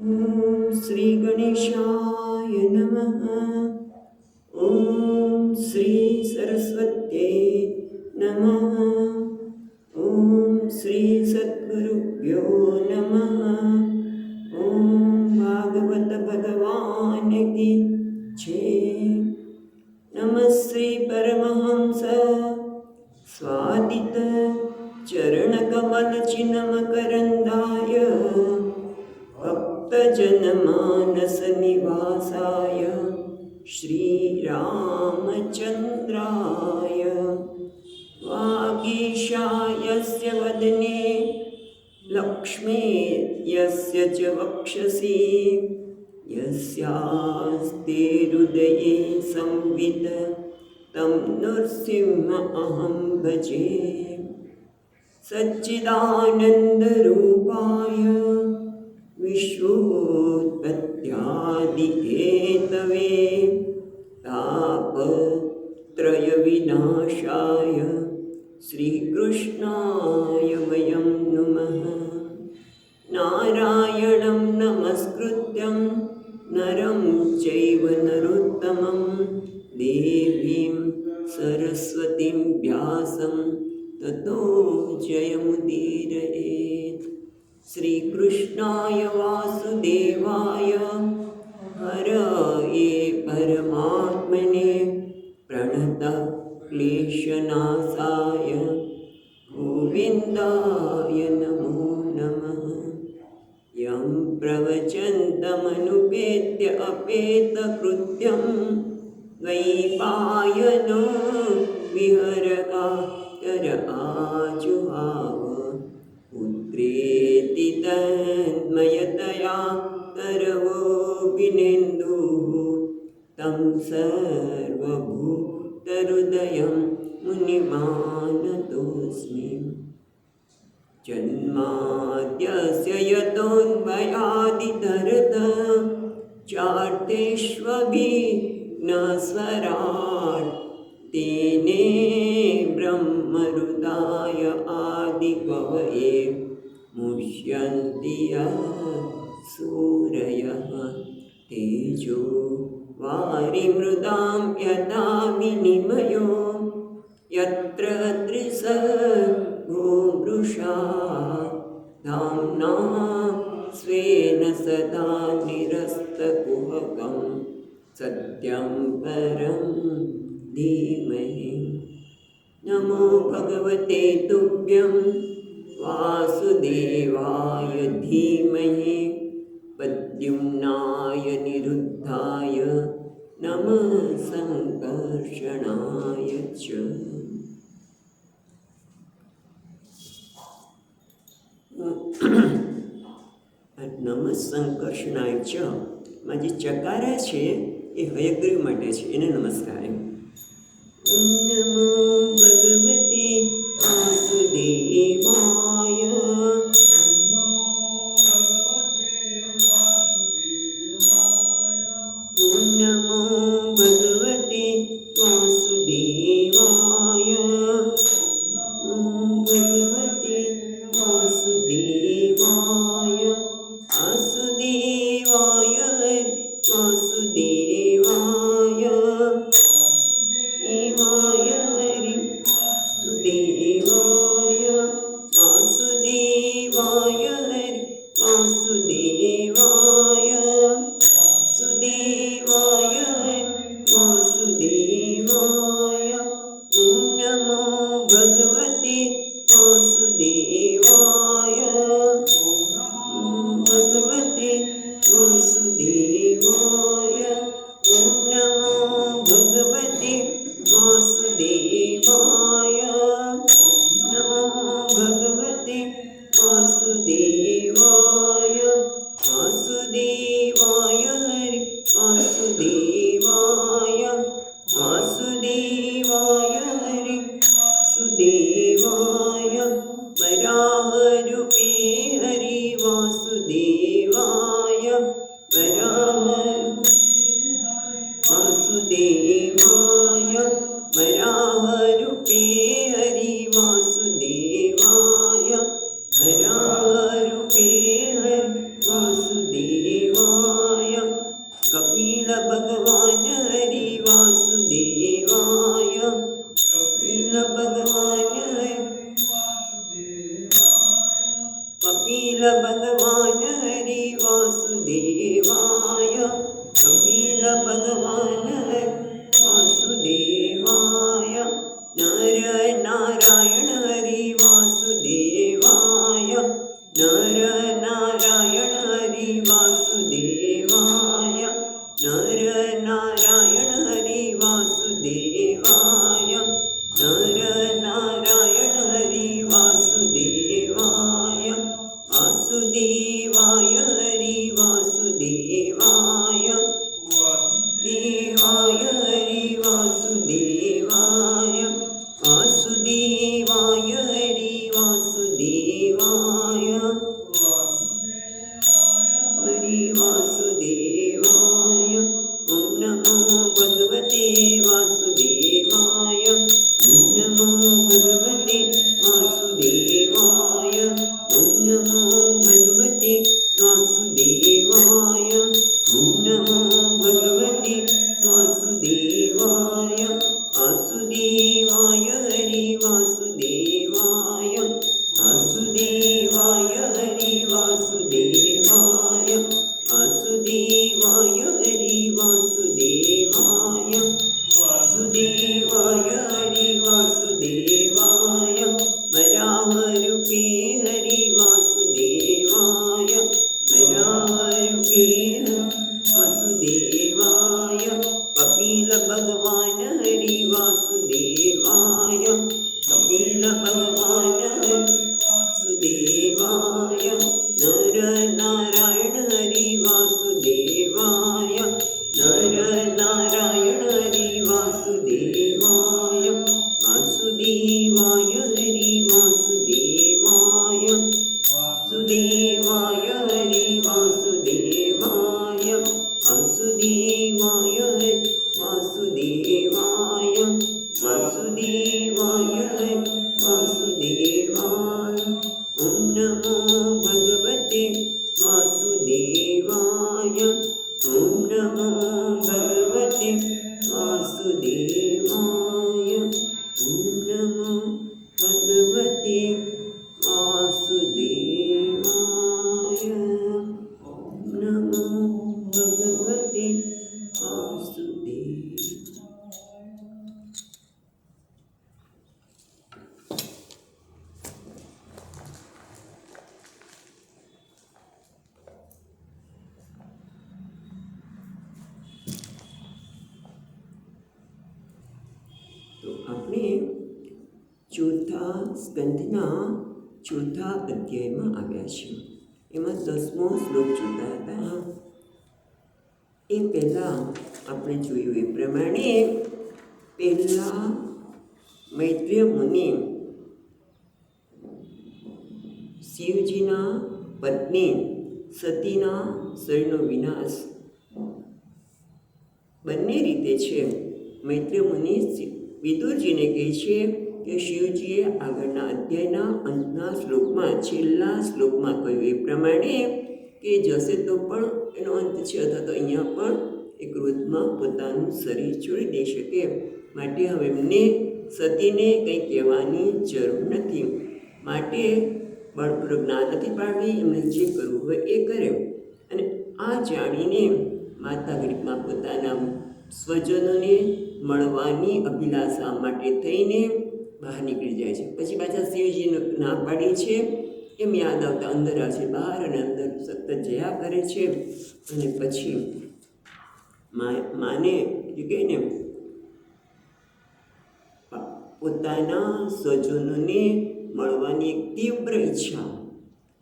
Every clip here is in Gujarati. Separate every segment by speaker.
Speaker 1: ॐ श्री गणेशाय नमः। ॐ श्री सरस्वत्यै नमः। ॐ श्री सद्गुरुभ्यो नमः। ॐ भागवत भगवान की जय। नमः श्री परमहंस स्वादित चरणकमल चिन्मकरन्दाय भक्तजनमानस निवासाय श्रीरामचन्द्राय वागीशायस्य वदने लक्ष्मी यस्य च वक्षसि यस्यास्ते हृदये संवित् तं नृसिंहमहं भजे। सच्चिदानन्दरूपाय विश्वोत्पत्त्यादिहेतवे तापत्रयविनाशाय श्रीकृष्णाय वयं नुमः। नारायणं नमस्कृत्यं नरं चैव नरोत्तमं देवीं सरस्वतीं व्यासं ततो जयमुदीरयेत्। श्रीकृष्णाय वासुदेवाय हरये परमात्मने प्रणतक्लेशनाशाय गोविन्दाय नमो नमः। यं प्रवचन्तमनुपेत्य अपेतकृत्यं द्वैपायनो विहरगातर आजुहाव पुत्रेति तन्मयतया तरवोऽभिनेन्दुः तं सर्वभूतहृदयं मुनिमानतोऽस्मि। जन्माद्यस्य यतोऽन्वयादितरत चार्तेष्वभिघ्नस्वराट् तेने ब्रह्महृदाय आदिकवये मुह्यन्ति यः सूरयः तेजो वारिमृदां यथा विनिमयो यत्र त्रिसर्गो मृषा धाम्ना स्वेन सदा निरस्तकुहकं सत्यं परं धीमहि। नमो भगवते तुभ्यं वासुदेवाय धीमहि प्रद्युम्नाय निरुद्धाय नमः संकर्षणाय च। નમઃ સંકર્ષણાય ચ માં જે ચકારા છે એ હયગ્રીવ માટે છે, એને નમસ્કાર. ઓમ નમો ભગવતે વાસુદેવાય. ઓમ નમો ભગવતે વાસુદેવાય. ઓમ ભગવતે વાસુદેવાય. વાસુદેવાય વાસુદેવાય દેવાય હરિ વાસુદેવાય કપિલ ભગવાન હરિ વાસુદેવાય કપિલ ભગવાન કપિલ ભગવાન હરિ વાસુદેવાય કપિલ ભગવાન વાસુદેવાય નર નારાયણ હરિ વાસુદેવાય નર નારાયણ હરિ વાસુદેવાય નર નારાયણ હરિ વાસુદેવાય નર નારાયણ હરિ વાસુદેવાય વાસુદેવાય હરિ વાસુદેવાય દેવાય હરિ વાસુદેવાય વાસુદેવાય હરિ વાસુદેવાય હરિ વાસુદેવાય ઓમ નમો ભગવતે વાસુદેવાય ઓમ નમો ભગવતે વાસુદેવાય ઓમ નમો ભગવતે વાસુદેવાય ઓમ નમો ભગવતે વાસુદેવાય વાસુદેવાય હરિ વાસુદેવાય વાસુદેવાય હરિ વાસુદેવાય વાસુદેવાય હરિ વાસુદેવાય વાસુદેવાય હરિ વાસુદેવાય વરાહ રૂપે હરિ વાસુદેવાય વરાહ રૂપે વાસુદેવાય કપિલ ભગવાન હરિ વાસુદેવાય કપિલ ભગવાન વાસુદેવાય નર નારાયણ હરિ વાસુદેવાય નર નારાયણ હરિ વાસુદેવાય વાસુદેવાય હરિ વાસુદેવાય વાસુદેવાય હરિ વાસુદેવાય વાસુદેવાય વાસુદેવાય વાસુદેવાય વાસુદેવાય ઓમ નમો ભગવતે વાસુદેવાય ઓમ નમો ભગવતે વાસુદેવાય ઓમ નમો ભગવતે વાસુદેવાય ઓમ નમો ભગવતે વાસુદેવાય. તો આપણે ચોથા સ્કંધના ચોથા અધ્યાયમાં આવ્યા છીએ. એમાં 10મો શ્લોક જોતા હતા. એ પહેલાં આપણે જોયું એ પ્રમાણે પહેલાં મૈત્રેય મુનિ શિવજીના પત્ની સતીના શરીરનો વિનાશ બંને રીતે છે. મૈત્રેય મુનિ વિદુરજીને કહે છે કે શિવજીએ આગળના અધ્યાયના અંતના શ્લોકમાં છેલ્લા શ્લોકમાં કહ્યું એ પ્રમાણે કે જશે તો પણ એનો અંત છે, અથવા તો અહીંયા પણ એ ક્રોધમાં પોતાનું શરીર છોડી દઈ શકે. માટે હવે એમને સતીને કંઈ કહેવાની જરૂર નથી. માટે બળપૂર્વક ના નથી પાડવી, એમને જે કરવું હોય એ કરે. અને આ જાણીને માતા ઘડીકમાં પોતાના સ્વજનોને મળવાની અભિલાષા માટે થઈને બહાર નીકળી જાય છે. પછી પાછા શિવજીને ના પાડી છે એમ યાદ આવતા અંદર આવે છે, બહાર અને અંદર સતત જયા કરે છે. અને પછી માને એ કહે ને પોતાના સ્વજનોને મળવાની એક તીવ્ર ઈચ્છા,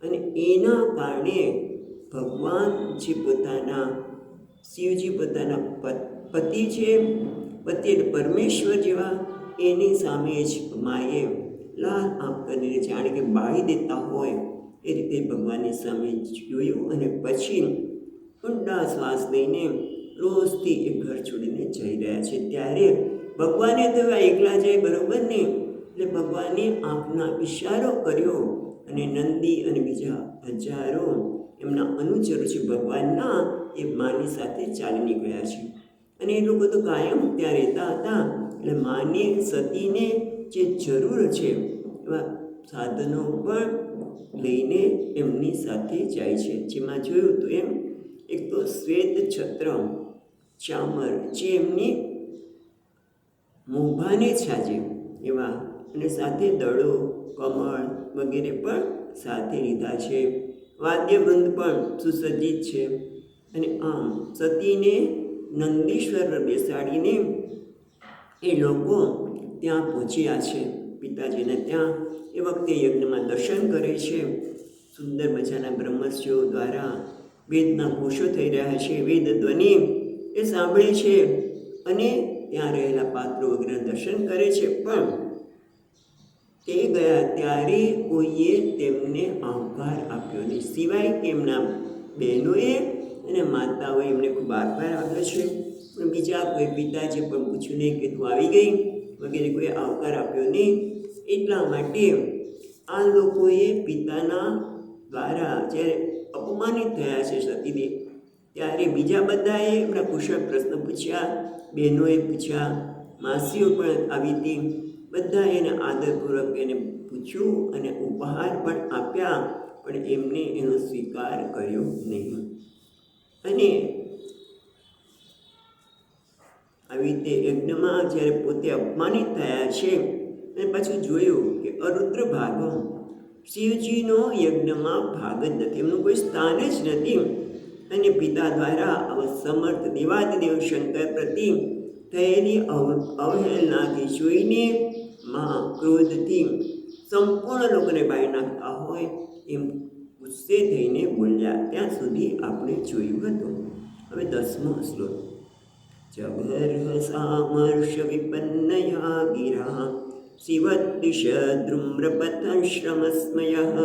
Speaker 1: અને એના કારણે ભગવાન જે પોતાના શિવજી પોતાના પતિ છે, પતિ એટલે પરમેશ્વર જેવા, એની સામે જ માએ લાલ આંખ કરીને જાણે કે બાળી દેતા હોય એ રીતે ભગવાનની સામે જોયું. અને પછી ઊંડા શ્વાસ લઈને રોજથી એ ઘર છોડીને જઈ રહ્યા છે. ત્યારે ભગવાને તો એકલા જાય બરાબર ને, એટલે ભગવાને આંખના ઇશારો કર્યો અને નંદી અને બીજા હજારો એમના અનુચરો છે ભગવાનના, એ માની સાથે ચાલી નીકળ્યા છે. અને એ લોકો તો કાયમ ત્યાં રહેતા હતા, એટલે માને સતીને જે જરૂર છે એવા સાધનો પણ લઈને એમની સાથે જાય છે. જેમાં જોયું તો એમ એક તો શ્વેત છત્ર, ચામર, જે એમની મોભાને છાજે એવા, અને સાથે દડો, કમળ વગેરે પણ સાથે લીધા છે. વાદ્યવૃંદ પણ સુસજ્જિત છે. અને આમ સતીને નંદીશ્વર બેસાડીને એ લોકો ત્યાં પહોંચ્યા છે પિતાજીને ત્યાં. એ વખતે યજ્ઞમાં દર્શન કરે છે. સુંદર મજાના બ્રહ્મસ્યો દ્વારા વેદના ઘોષો થઈ રહ્યા છે, વેદ ધ્વનિ એ સાંભળે છે અને ત્યાં રહેલા પાત્રો વગેરે દર્શન કરે છે. પણ તે ગયા ત્યારે કોઈએ તેમને આવકાર આપ્યો નહીં, સિવાય કે એમના બહેનોએ અને માતાઓએ એમને ખૂબ આભાર આપ્યો છે. પણ બીજા કોઈ પિતાજી પણ પૂછ્યું નહીં કે તું આવી ગઈ વગેરે, કોઈ આવકાર આપ્યો નહીં. એટલા માટે આ લોકોએ પિતાના દ્વારા જ્યારે અપમાનિત થયા છે સતીદેવ, ત્યારે બીજા બધાએ એમના કુશળ પ્રશ્ન પૂછ્યા, બહેનોએ પૂછ્યા, માસીઓ પણ આવી હતી. બધા એને આદરપૂર્વક એને પૂછ્યું અને ઉપહાર પણ આપ્યા, પણ એમને એનો સ્વીકાર કર્યો નહીં. અને આવી રીતે યજ્ઞમાં જ્યારે પોતે અપમાનિત થયા છે અને પાછું જોયું કે અરુદ્ર ભાગો, શિવજીનો યજ્ઞમાં ભાગ જ નથી, એમનું કોઈ સ્થાન જ નથી. અને પિતા દ્વારા સમર્થ દેવાદિદેવ શંકર પ્રતિ થયેલી અવહેલનાથી જોઈને માં ક્રોધથી સંપૂર્ણ લોકોને બાળી નાખતા હોય એમ ગુસ્સે થઈને બોલ્યા. ત્યાં સુધી આપણે જોયું હતું. હવે 10મો શ્લોક. જગર્હ વિપન્નયા ગિરા શિવદ્દિશ ધ્રુમ્રપથશ્રમસ્મયઃ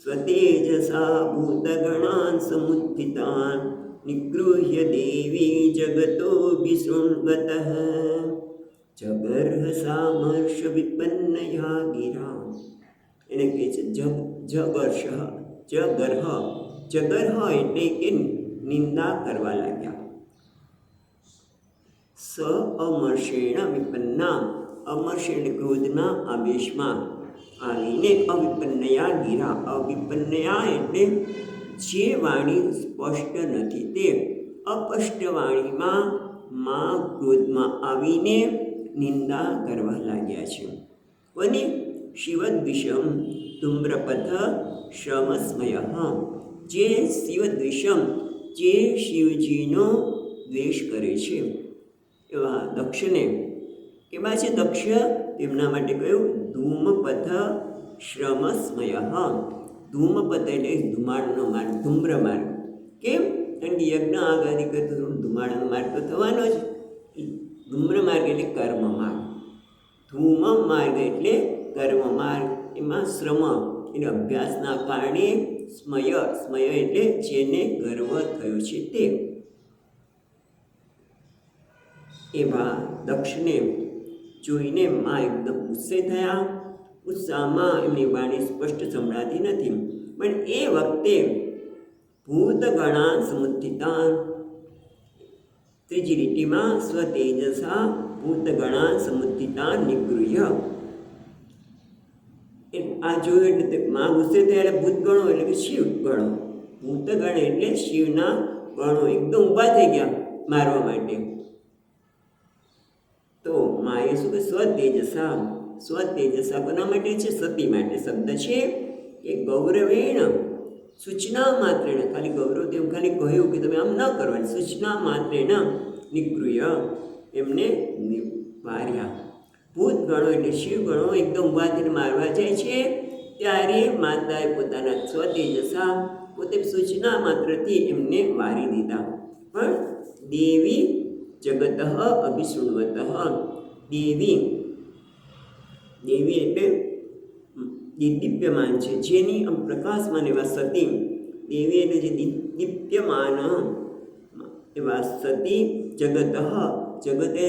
Speaker 1: સ્વતેજસા ભૂતગણાન સમુત્થિતાન નિગૃહ્ય દેવી જગતો વિશૃણ્વતઃ. જગર્હ સામર્ષ વિપન્નયા ગિરા, એને કહે છે જગર્હ. જગર્હ એટલે કે નિંદા કરવા લાગ્યા. સ અમર્ષેણ વિપન્ના, અમર્ષેણ ક્રોધના આવેશમાં આવીને અવિપન્નયા ગિરા. અવિપન્નયા એટલે જે વાણી સ્પષ્ટ નથી તે અસ્પષ્ટ વાણીમાં માં ક્રોધમાં આવીને નિંદા કરવા લાગ્યા છે. અને શિવદ્વિષમ ધૂમ્રપથ શ્રમસ્મય, જે શિવદ્વિષમ, જે શિવજીનો દ્વેષ કરે છે એવા દક્ષને કેવા છે? દક્ષ તેમના માટે કહ્યું ધૂમપથ શ્રમસ્મય. ધૂમપથ એટલે ધુમાડનો માર્ગ, ધૂમ્ર માર્ગ. કેમ? કારણ કે યજ્ઞ આગાદી કરતો ધુમાડાનો માર્ગ તો થવાનો જ. ધૂમ્ર માર્ગ એટલે કર્મ માર્ગ, ધૂમ માર્ગ એટલે કર્મ માર્ગ. એમાં શ્રમ એટલે અભ્યાસના કારણે, સ્મય એટલે જેને ગર્વ થયો છે તે. એવા દક્ષને જોઈને માં એકદમ ગુસ્સે થયા. ઉત્સાહમાં એમની વાણી સ્પષ્ટ સંભળાતી નથી. પણ એ વખતે ભૂતગણા સમુત્થિતાન, ત્રીજી લીટીમાં સ્વતેજસા ભૂતગણા સમુત્થિતાન નિગૃહ્ય. આ જોયું એટલે માં ગુસ્સે થયા એટલે ભૂતગણો એટલે કે શિવ ગણો. ભૂતગણ એટલે શિવના ગણો એકદમ ઊભા થઈ ગયા મારવા માટે. તો માએ શું કે સ્વતેજસા, સ્વતેજસા કોના માટે છે? સતી માટે. શબ્દ છે કે ગૌરવેણ સૂચના માત્રેણ, ખાલી ગૌરવ તેમ ખાલી કહ્યું કે તમે આમ ન કરવાની, સૂચના માત્રેણ નિગૃહ્ય, એમને માર્યા. ભૂત ગણો એટલે શિવ ગણો એકદમ ઊભા થઈને મારવા જાય છે ત્યારે માતાએ પોતાના સ્વતેજસા, પોતે સૂચના માત્રથી એમને મારી દીધા. પણ દેવી જગત અભિશૃણવત, દેવી એટલે દીપ્યમાન છે, જેની પ્રકાશમાન એવા સતી. દેવી એટલે જે દીપ્યમાન એવા સતી જગત, જગતે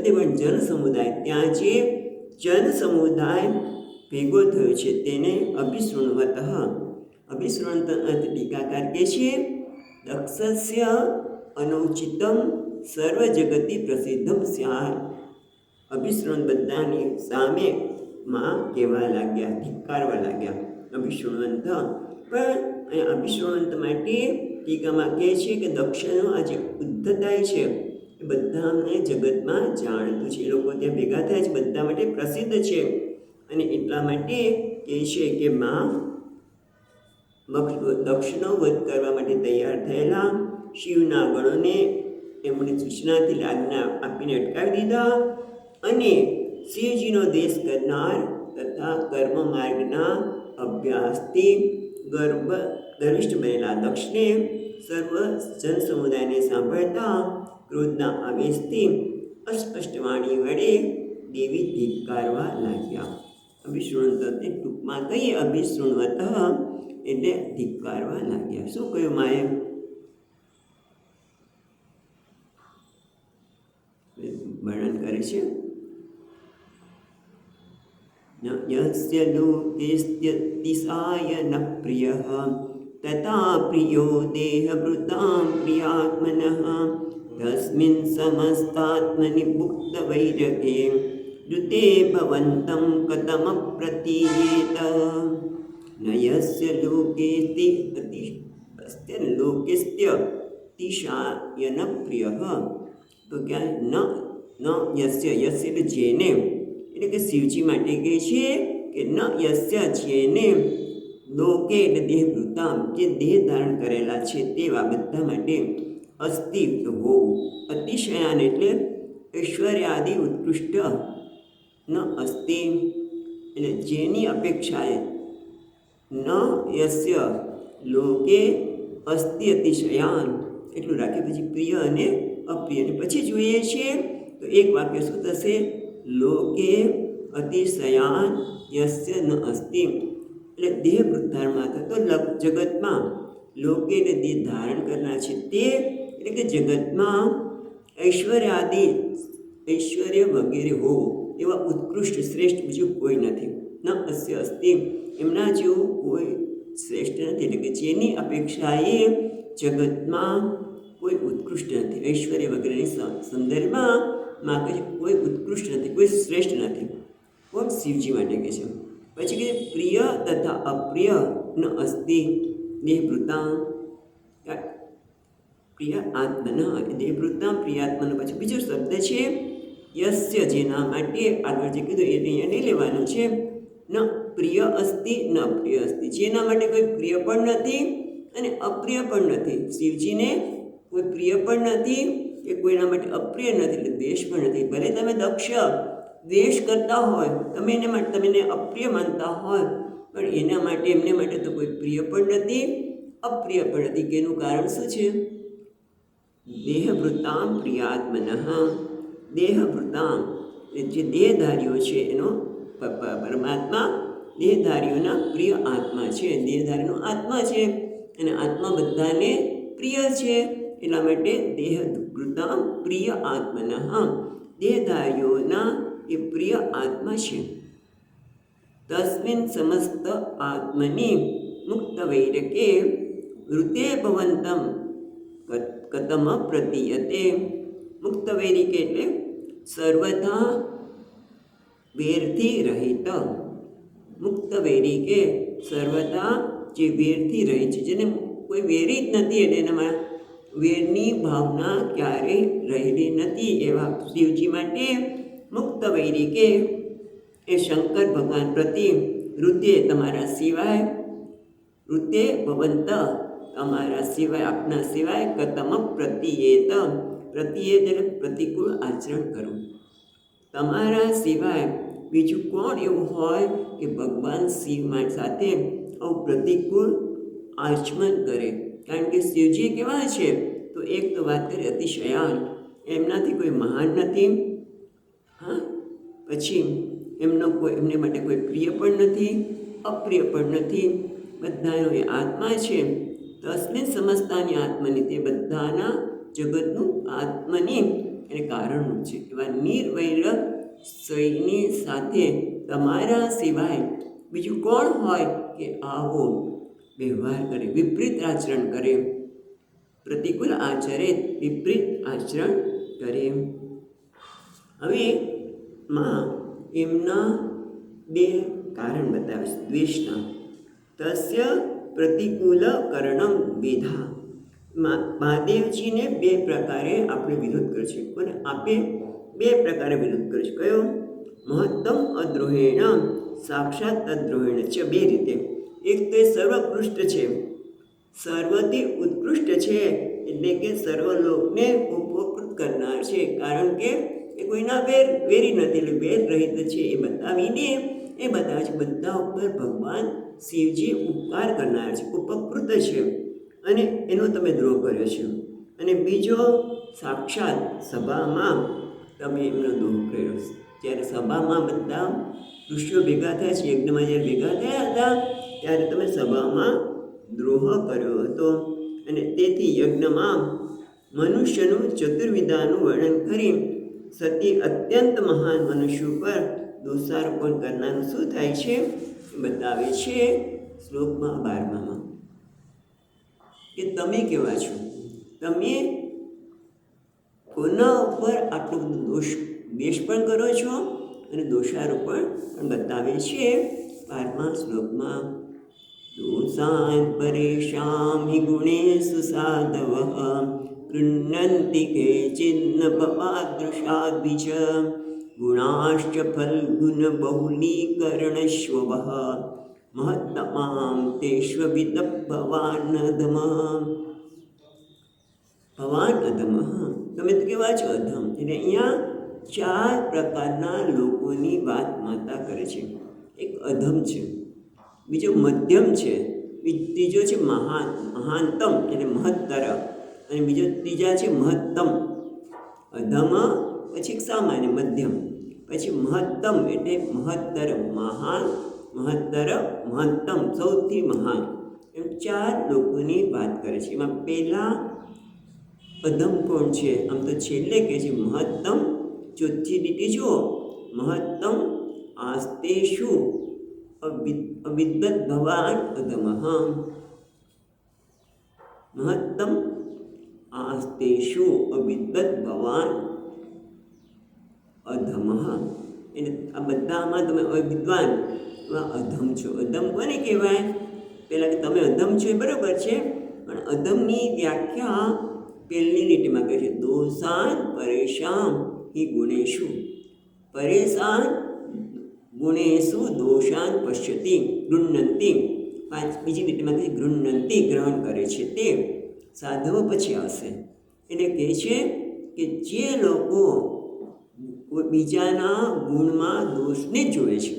Speaker 1: પણ જન સમુદાય, ત્યાં જે જન સમુદાય ભેગો થયો છે તેને અભિશૃણવત અભિશ્રવણંત અર્થ ટીકાકાર કહે છે દક્ષસ્ય અનૌચિતમ સર્વ જગતિ પ્રસિદ્ધમ સ્યાત. અભિશ્રવણ બધાની સામે માં કહેવા લાગ્યા, ધિક્કારવા લાગ્યા અભિશ્રવણંત. પણ અહીંયા અભિશ્રવણંત માટે ટીકામાં કહે છે કે દક્ષનો આ જે યુદ્ધ થાય છે એ બધાને જગતમાં જાણતું છે, એ લોકો ત્યાં ભેગા થાય છે, બધા માટે પ્રસિદ્ધ છે. અને એટલા માટે કહે છે કે માં દક્ષનો વધ કરવા માટે તૈયાર થયેલા શિવના ગણોને એમણે સૂચનાથી આજ્ઞા આપીને અટકાવી દીધા. અને શિવજીનો દેશ કરનાર તથા કર્મ માર્ગના અભ્યાસથી ગર્વિષ્ઠ બનેલા દક્ષને સર્વ જન સમુદાયને સાંભળતા ક્રોધના આવેશથી અસ્પષ્ટ વાણી વડે દેવી ધિક્કારવા લાગ્યા. અભિશ્રવણત ટૂંકમાં કહીએ અભિશ્રવણવત એટલે ધિક્કારવા લાગ્યા. શું કહ્યું માએ? વર્ણન કરે છે યસ્ય લોકેસ્ત્યતિશાય ન પ્રિયઃ તથા પ્રિયો દેહભૃતાં પ્રિયાત્મનઃ તસ્મિન સમસ્તાત્મનિ મુક્તવૈરકે ઋતે ભવન્तं કથમપ્રતીયેત. ન યસ્ય લોકેસ્ત્યતિશાય ન પ્રિયઃ, તો ક્યાં ન યસ્ય એટલે જેને, એટલે કે શિવજી માટે કહે છે કે ન યસ્ય જેને, લોકે એટલે દેહભૃતામ જે દેહ ધારણ કરેલા છે તેવા બધા માટે, અસ્તિ હોવું, અતિશયાન એટલે ઐશ્વર્યાદિ ઉત્કૃષ્ટ, ન અસ્તિ એટલે જેની અપેક્ષાએ, ન યસ્ય લોકે અસ્તિ અતિશયાન એટલું રાખે. પછી પ્રિય અને અપ્રિય, અને પછી જોઈએ છીએ તો એક વાક્ય શું થશે? લોકે અતિશયાન યસ્ય ન અસ્તિ, એટલે દેહ વૃદ્ધારમાં થતો જગતમાં, લોકે એટલે દેહ ધારણ કરનાર છે તે, એટલે કે જગતમાં ઐશ્વર્ય વગેરે હોવું એવા ઉત્કૃષ્ટ શ્રેષ્ઠ બીજું કોઈ નથી. ન અસ્ય અસ્તિ, એમના જેવું કોઈ શ્રેષ્ઠ નથી, એટલે કે જેની અપેક્ષાએ જગતમાં કોઈ ઉત્કૃષ્ટ નથી. ઐશ્વર્ય વગેરેની સંદર્ભમાં કોઈ ઉત્કૃષ્ટ નથી, કોઈ શ્રેષ્ઠ નથી. કોણ? શિવજી માટે કહે છે. પછી કે પ્રિય તથા અપ્રિય ન અસ્તિ દેહભૃતાં પ્રિય આત્મન, દેહભૃતાં પ્રિયાત્મન. પછી બીજો શબ્દ છે યસ્ય, જેના માટે આગળ જે કીધું એ અહીંયા નહીં લેવાનું છે. ન પ્રિય અસ્તિ ન અપ્રિય અસ્તિ, જેના માટે કોઈ પ્રિય પણ નથી અને અપ્રિય પણ નથી. શિવજીને કોઈ પ્રિય પણ નથી કે કોઈના માટે અપ્રિય નથી, એટલે દ્વેષ પણ નથી. ભલે તમે દક્ષ દ્વેષ કરતા હોય, તમે એને અપ્રિય માનતા હોય, પણ એના માટે એમને માટે તો કોઈ પ્રિય પણ નથી, અપ્રિય પણ નથી. કે એનું કારણ શું છે? દેહભૃતામ પ્રિયાત્મનઃ, દેહભૃતામ જે દેહધારીઓ છે એનો પરમાત્મા દેહધારીઓના પ્રિય આત્મા છે, દેહધારીનો આત્મા છે, અને આત્મા બધાને પ્રિય છે. એટલા માટે દેહભૃતામ પ્રિય આત્મનઃ, દેહધારીઓના એ પ્રિય આત્મા છે. તસ્મિન સમસ્ત આત્મની મુક્ત વૈરકે ઋતે ભવંતમ કથમ પ્રતીયતે. મુક્ત વૈરિકે એટલે સર્વથા વેરથી રહિત. મુક્ત વૈરિકે સર્વથા જે વેરથી રહી છે, જેને કોઈ વેરી જ નથી, એટલે એનામાં વેરની ભાવના ક્યારેય રહેલી નથી, એવા શિવજી માટે મુક્ત વૈરિકે એ શંકર ભગવાન પ્રતિ ઋતે તમારા સિવાય, ઋતે ભવંત તમારા સિવાય, આપના સિવાય, કથમ પ્રતીયેત, પ્રતીયેત એટલે પ્રતિકૂળ આચરણ કરવું. તમારા સિવાય બીજું કોણ એવું હોય કે ભગવાન શિવ સાથે આવું પ્રતિકૂળ આચમન કરે? કારણ કે શિવજી કેવા છે? તો એક તો વાત કરી અતિશયાન, એમનાથી કોઈ મહાન નથી. હા, પછી એમને માટે કોઈ પ્રિય પણ નથી, અપ્રિય પણ નથી, બધાનો એ આત્મા છે. તસ્મિન સમસ્તાની આત્માની, તે બધાના જગતનું આત્મની એને કારણનું છે. એવા નિર્વૈર સૈની સાથે તમારા સિવાય બીજું કોણ હોય કે આવો વ્યવહાર કરે, વિપરીત આચરણ કરે, પ્રતિકૂળ આચરે, વિપરીત આચરણ કરે. હવે માં એમના બે કારણ બતાવે છે દ્વેષના. તસ્ય પ્રતિકૂલકરણમ વેધા. મહાદેવજીને બે પ્રકારે આપણે વિરોધ કર્યો છે, અને આપે બે પ્રકારે વિરોધ કર્યો છે. કયો? મહત્તમ અદ્રોહેણ, સાક્ષાત અદ્રોહેણ છે. બે રીતે. એક તો એ સર્વોત્કૃષ્ટ છે, સર્વથી ઉત્કૃષ્ટ છે, એટલે કે સર્વલોકને ઉપકૃત કરનાર છે, કારણ કે એ કોઈના વેરી નથી, એટલે વેર રહિત છે. એ બતાવીને એ બતાવે છે બધા ઉપર ભગવાન શિવજી ઉપકાર કરનાર છે, ઉપકૃત છે, અને એનો તમે દ્રોહ કર્યો છે. અને બીજો, સાક્ષાત સભામાં તમે એમનો દ્રોહ કર્યો. જ્યારે સભામાં બધા ઋષિઓ ભેગા થયા છે, યજ્ઞમાં જ્યારે ભેગા થયા હતા ત્યારે તમે સભામાં દ્રોહ કર્યો હતો. અને તેથી યજ્ઞમાં મનુષ્યનું ચતુર્વિધાનું વર્ણન કરી સતી અત્યંત મહાન મનુષ્યો પર દોષારોપણ કરનારું શું થાય છે એ બતાવે છે શ્લોકમાં 12માં, કે તમે કેવા છો, તમે કોના ઉપર આટલો બધો દ્વેષ પણ કરો છો અને દોષારોપણ પણ બતાવે છે 12મા શ્લોકમાં. દોષાન પરેશામ હિ ગુણેષુ સાધવઃ ગૃહ્ણન્તિ કેચિન્ન પપાદૃશાદ્વિચ ગુણાશ્ચ ફલ્ગુન બહુલીકરણશ્વઃ મહત્તમાં તેષ્વવિદ ભવાન અધમ. તમે તો કેવા છો? અધમ. એટલે અહીંયા 4 પ્રકારના લોકોની વાત માતા કરે છે. એક અધમ છે, બીજો મધ્યમ છે, ત્રીજો છે મહાનતમ એટલે મહત્તર, અને ત્રીજા છે મહત્તમ. અધમ, પછી સામાન્ય, મધ્યમ, પછી મહત્તમ એટલે મહત્તર, મહાન, મહત્તર, મહત્તમ, સૌથી મહાન. એમ 4 લોકોની વાત કરે છે. એમાં પહેલા અધમ કોણ છે? આમ તો છેલ્લે કહે છે મહત્તમ. ચોથી લીટી જુઓ, મહત્તમ આસ્તેષુ અવિદ્વદ ભવાન અધમઃ. મહત્તમ આસ્તેષુ અવિદ્વદ ભવાન અધમઃ. એટલે આ બધામાં તમે અવિદ્વાન, અધમ છો. અધમ કોને કહેવાય? પહેલાં કે તમે અધમ છો એ બરાબર છે, પણ અધમની વ્યાખ્યા પહેલી લીટીમાં કહે છે દોષાન પરેશાન હિ ગુણેષુ. પરેશાન ગુણેષુ દોષાન પશ્યતિ ગૃહ્ણન્તિ. બીજી લીટીમાં કહે ગૃહ્ણન્તિ, ગ્રહણ કરે છે તે. સાધવો પછી આવશે. એટલે કહે છે કે જે લોકો બીજાના ગુણમાં દોષને જ જોવે છે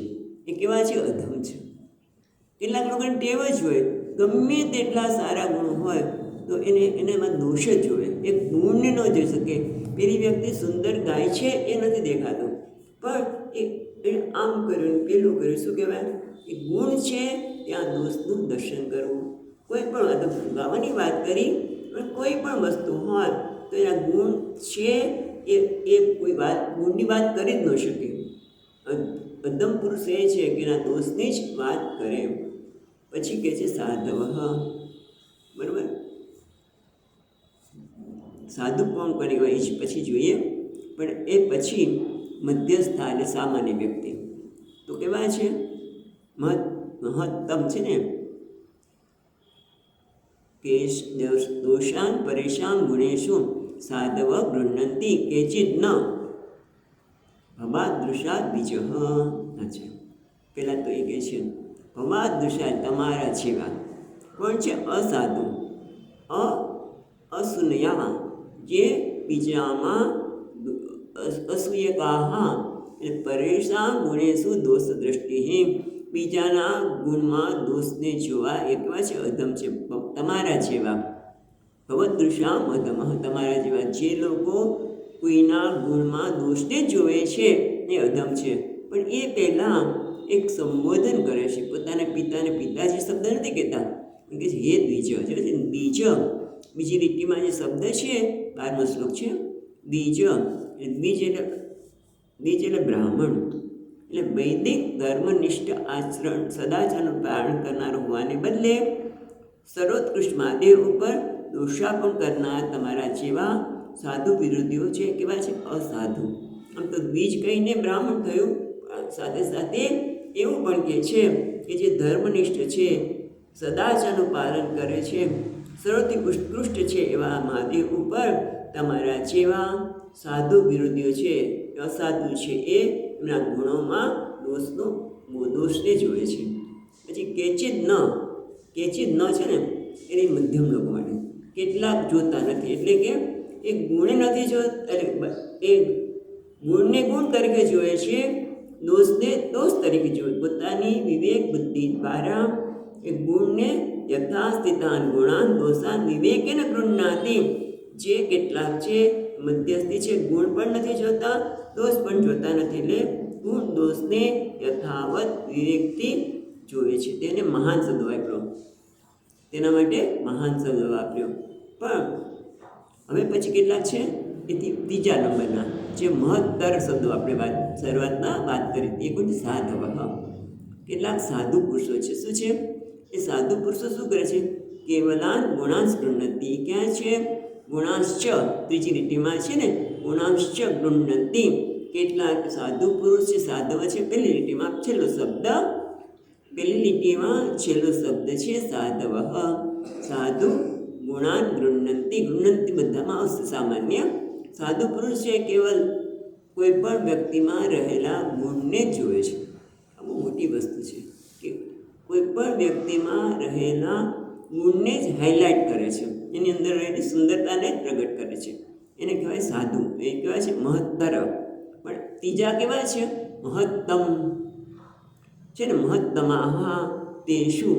Speaker 1: એ કેવા છે? અધમ છે. કેટલાક લોકોને ટેવ જ હોય, ગમે તેટલા સારા ગુણ હોય તો એનામાં દોષ જ જોવે, એ ગુણને ન જોઈ શકે. પેલી વ્યક્તિ સુંદર ગાય છે એ નથી દેખાતો, પણ એ આમ કર્યું, પેલું કર્યું, શું કહેવાય? એ ગુણ છે, ત્યાં દોષનું દર્શન કરવું. કોઈ પણ ગાવાની વાત કરી, પણ કોઈ પણ વસ્તુ હોય તો એના ગુણ છે, એ કોઈ વાત ગુણની વાત કરી જ ન શકે. અધમ પુરુષ એ છે કે એના દોષની જ વાત કરે. પછી કહે છે સાધવ. બરાબર? સાધુ કોણ કોને કહેવાય એ પછી જોઈએ, પણ એ પછી મધ્યસ્થ એટલે સામાન્ય વ્યક્તિ તો કેવા છે? મહત્તમ છે ને, કે દોષાન પરેશાન ગુણેશુ સાધવ ગૃહ્ણન્તિ કેચિદ ન ભવાદૃષા દ્વિજ. અચ્છા, પહેલાં તો એ કહે છે ભવાદૃષા તમારા જેવા. કોણ છે? અસાધુ, અસુનયા, જે બીજામાં અસૂયકાહ એટલે પરેશાન ગુણેશુ દોષ દ્રષ્ટિ. બીજાના ગુણમાં દોષને જોવા એ કેવા છે? અધમ છે. તમારા જેવા. ભવદૃશામ અધમ, તમારા જેવા જે લોકો કોઈના ગુણમાં દોષને જોવે છે એ અધમ છે. પણ એ પહેલાં એક સંબોધન કરે છે, પોતાના પિતાને પિતાજી શબ્દ નથી કહેતા, કે હે દ્વિજ. દ્વિજ બીજી લીટીમાં જે શબ્દ છે 12મો શ્લોક છે દ્વિજ. દ્વિજ એટલે બ્રાહ્મણ, એટલે વૈદિક ધર્મનિષ્ઠ આચરણ સદાચારનું પાલન કરનાર હોવાને બદલે સર્વોત્કૃષ્ટ મહાદેવ ઉપર દોષારોપણ કરનાર તમારા જેવા સાધુ વિરોધીઓ છે. કેવા છે? અસાધુ. આમ તો દ્વિજ કહીને બ્રાહ્મણ થયું, સાથે સાથે એવું પણ કહે છે કે જે ધર્મનિષ્ઠ છે, સદાચારનું પાલન કરે છે, સર્વથી ઉત્કૃષ્ટ છે એવા મહાદેવ ઉપર તમારા જેવા સાધુ વિરોધીઓ છે, અસાધુ છે, એ એમના ગુણોમાં દોષને જોવે છે. પછી કેચિત ન છે ને એની મધ્યમ લોકો માટે કેટલાક જોતા નથી, એટલે કે એ ગુણ નથી જોતા, એ ગુણને ગુણ તરીકે જોવે છે, દોષને દોષ તરીકે જોવે. પોતાની વિવેક બુદ્ધિ દ્વારા એ ગુણને યથાસ્થિતાન ગુણાન દોષાન વિવેકેન ગૃહ્ણાતિ. જે કેટલાક છે મધ્યસ્થી છે, ગુણ પણ નથી જોતા, દોષ પણ જોતા નથી, એટલે ગુણ દોષને યથાવત વિવેકથી જોવે છે. તેને મહાન શબ્દ વાપર્યો, તેના માટે મહાન શબ્દ વાપર્યો. પણ હવે પછી કેટલાક છે એ ત્રીજા નંબરના જે મહત્તર શબ્દો આપણે શરૂઆતમાં વાત કરી હતી, એ કોઈ સાધવ. કેટલાક સાધુ પુરુષો છે. શું છે એ સાધુ પુરુષો? શું કરે છે? કેવલાન ગુણાંશ ગૃહ્ણતિ. ક્યાં છે? ગુણાંશ્ચ ત્રીજી લીટીમાં છે ને, ગુણાંશ્ચ ગૃહ્ણતિ. કેટલાક સાધુ પુરુષ છે, સાધવ છે. પહેલી લીટીમાં છેલ્લો શબ્દ, પહેલી લીટીમાં છેલ્લો શબ્દ છે સાધવ. સાધુ ગુણાન ગૃહ્ણતિ. ગૃહ્ણતિ બધામાં આવશે સામાન્ય. સાધુ પુરુષ છે કેવલ કોઈ પણ વ્યક્તિમાં રહેલા ગુણને જ જોવે છે. આ બહુ મોટી વસ્તુ છે કે કોઈ પણ વ્યક્તિમાં રહેલા ગુણને જ હાઇલાઇટ કરે છે, એની અંદર રહેલી સુંદરતાને જ પ્રગટ કરે છે. એને કહેવાય સાધુ. એ કહેવાય છે મહત્તર. પણ ત્રીજા કેવા છે? મહત્તમ છે ને. મહત્તમાહ તેષુ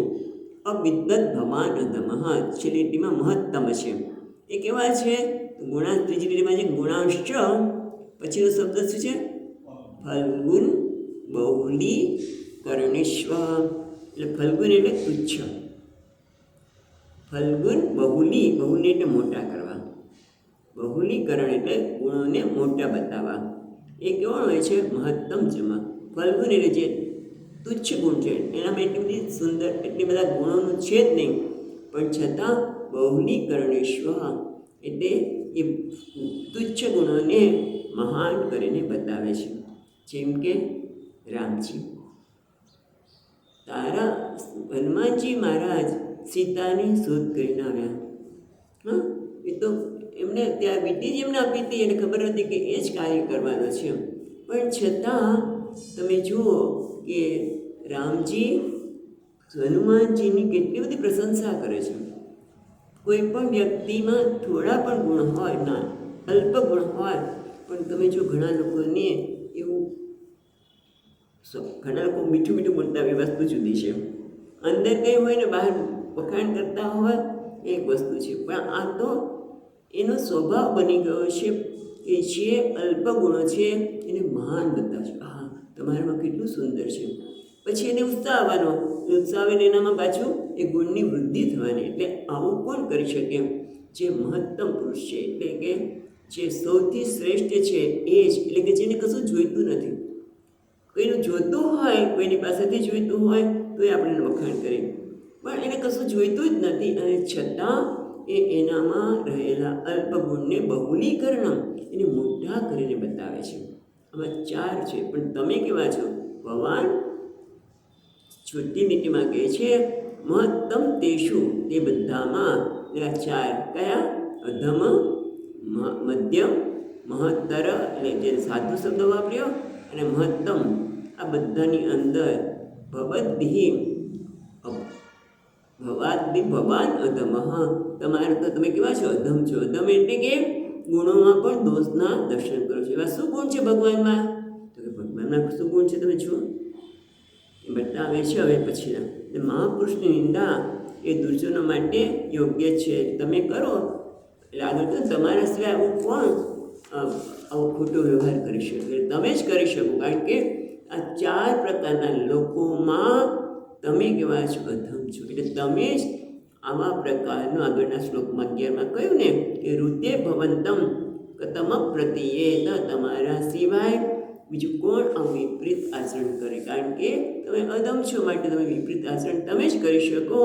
Speaker 1: અવિદ્વદ ભવાન અધમઃ. છેલ્લી લીટીમાં મહત્તમ છે. એ કેવા છે? ગુણાંશ. ત્રીજી લીટીમાં છે ગુણાંશ્ચ, પછીનો શબ્દ શું છે? ફલ્ગુન બહુલી કર્ણેશ્વ. એટલે ફલ્ગુન એટલે તુચ્છ, ફલ્ગુન બહુલી એટલે મોટા કરવા, બહુલીકરણ એટલે ગુણોને મોટા બતાવવા. એ કેવો હોય છે? મહત્તમ જમા. ફલ્ગુન એટલે જે તુચ્છ ગુણ છે, એનામાં એટલી બધી સુંદર, એટલી બધા ગુણોનું છે જ નહીં, પણ છતાં બહુલીકરણેશ્વ એટલે એ તુચ્છ ગુણોને મહાન કરીને બતાવે છે. જેમ કે રામજી, તારા હનુમાનજી મહારાજ સીતાની શોધ કરીને આવ્યા. એ તો એમને ત્યાં વીંટી જ એમને આપી હતી, એને ખબર હતી કે એ જ કાર્ય કરવાનો છે. પણ છતાં તમે જુઓ કે રામજી હનુમાનજીની કેટલી બધી પ્રશંસા કરે છે. કોઈ પણ વ્યક્તિમાં થોડા પણ ગુણ હોય, ના અલ્પ ગુણ હોય, પણ તમે જો ઘણા લોકોને એવું, ઘણા લોકો મીઠું મીઠું બોલતા હોય, વસ્તુ જુદી છે. અંદર કંઈ હોય ને બહાર વખાણ કરતા હોય એક વસ્તુ છે. પણ આ તો એનો સ્વભાવ બની ગયો છે કે જે અલ્પ ગુણો છે એને મહાન બતાવશે. હા, તમારામાં કેટલું સુંદર છે. પછી એને ઉત્સાહ આવવાનો, ઉત્સાહ આવીને એનામાં પાછું એ ગુણની વૃદ્ધિ થવાની. એટલે આવું કોણ કરી શકે? જે મહત્તમ પુરુષ છે, એટલે કે જે સૌથી શ્રેષ્ઠ છે એ જ. એટલે કે જેને કશું જોઈતું નથી. કોઈનું જોઈતું હોય, કોઈની પાસેથી જોઈતું હોય તો એ આપણે વખાણ કરીએ, પણ એને કશું જોઈતું જ નથી, અને છતાં એ એનામાં રહેલા અલ્પ ગુણને બહુલીકરણ, એને મોટા કરીને બતાવે છે. આમાં 4 છે, પણ તમે કેવા છો? ભગવાન છોટી લીટીમાં કહે છે મહત્તમ તેષુ. તે બધામાં 4 કયા? અધમ, મધ્યમ, મહત્તર એટલે જે સાધુ શબ્દ વાપર્યો, અને મહત્તમ. આ બધાની અંદર ભવદ્ભિ ભવાન અધમ. તમારે તો તમે કેવા છો? અધમ છો. અધમ એટલે કે ગુણોમાં પણ દોષના દર્શન કરો છો. એવા શું ગુણ છે ભગવાનમાં? તો કે ભગવાનમાં શું ગુણ છે તમે જુઓ, એ બતાવે છે. હવે પછીના મહાપુરુષની નિંદા એ દુર્જનો માટે યોગ્ય છે. તમે કરો એટલે આગળ તો તમારા સિવાય આવું કોણ આવો ખોટો વ્યવહાર કરી શકે? તમે જ કરી શકો, કારણ કે આ 4 પ્રકારના લોકોમાં તમે કેવા છો? અધમ છો. એટલે તમે જ આવા પ્રકારનું આગળના શ્લોકમાં 11માં કહ્યું ને કે ઋતે ભવંતમ કતમ પ્રતિયેત. તમારા સિવાય બીજું કોણ આવું વિપરીત આચરણ કરે? કારણ કે તમે અધમ છો, માટે તમે વિપરીત આચરણ તમે જ કરી શકો.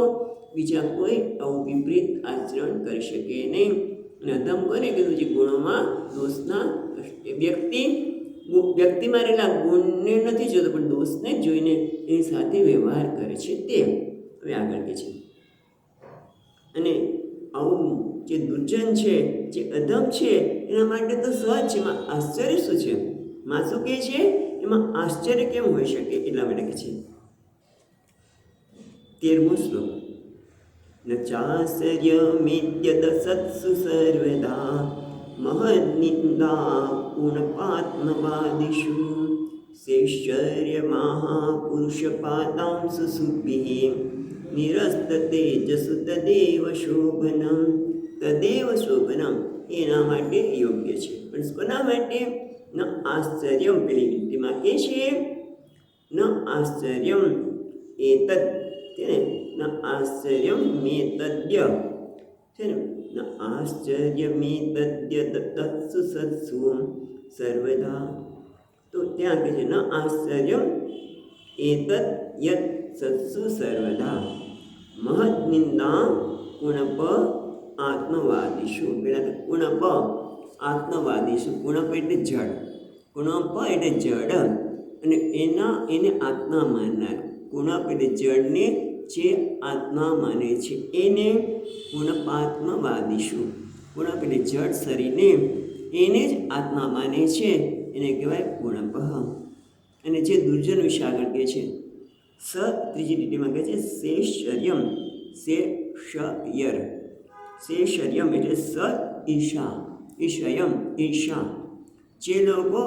Speaker 1: બીજા કોઈ આવું વિપરીત આચરણ કરી શકે નહીં. અને અધમ કોને કીધું? જે ગુણોમાં દોષના વ્યક્તિમાં રહેલા ગુણને નથી જોતો, પણ દોષને જોઈને એની સાથે વ્યવહાર કરે છે તે. હવે આગળ કે છે, અને આવું જે દુર્જન છે, જે અધમ છે, એના માટે તો સહજ છે. એમાં આશ્ચર્ય શું છે? માં શું કહે છે? એમાં આશ્ચર્ય કેમ હોઈ શકે? એટલા માટે કહે છે 13મો શ્લોક, ન ચાશ્ચર્યમેત્યદ સત્સુ સર્વદા મહન્નિંદા ગુણપાત્મવાદિષુ શૈશ્ચર્ય મહાપુરુષપાદાંસુ સુભિઃ નિરસ્તતેજસુ તદેવ શોભનમ. એના માટે યોગ્ય છે. પણ કોના માટે? ન આશ્ચર્યમ, પેલી ગીતમાં કે છે ન આશ્ચર્યમ એતદ, છે ને, ન આશ્ચર્યમ મેતદ્ય, છે ને, ન આશ્ચર્યમેતદ્ય તત્સુ સત્સુ સર્વદા. તો ત્યાં કહે છે ન આશ્ચર્યમ એતદ યત સત્સુ સર્વદા મહત્નિંદા ગુણપ આત્મવાદીશુ. પેલા તો ગુણપ આત્મવાદીશુ. ગુણપ એટલે જડ, ગુણપ એટલે જડ, અને એને આત્મા માનનાર. ગુણપ એટલે જડને જે આત્મા માને છે એને ગુણપાત્મવાદીશુ. ગુણપ એટલે જડ શરીરને એને જ આત્મા માને છે એને કહેવાય ગુણપ. અને જે દુર્જન વિશે આગળ કહે છે ત્રીજી લીટીમાં કહે છે શેષર્યમ. શેષર્યમ એટલે ઈશા, ઈશા. જે લોકો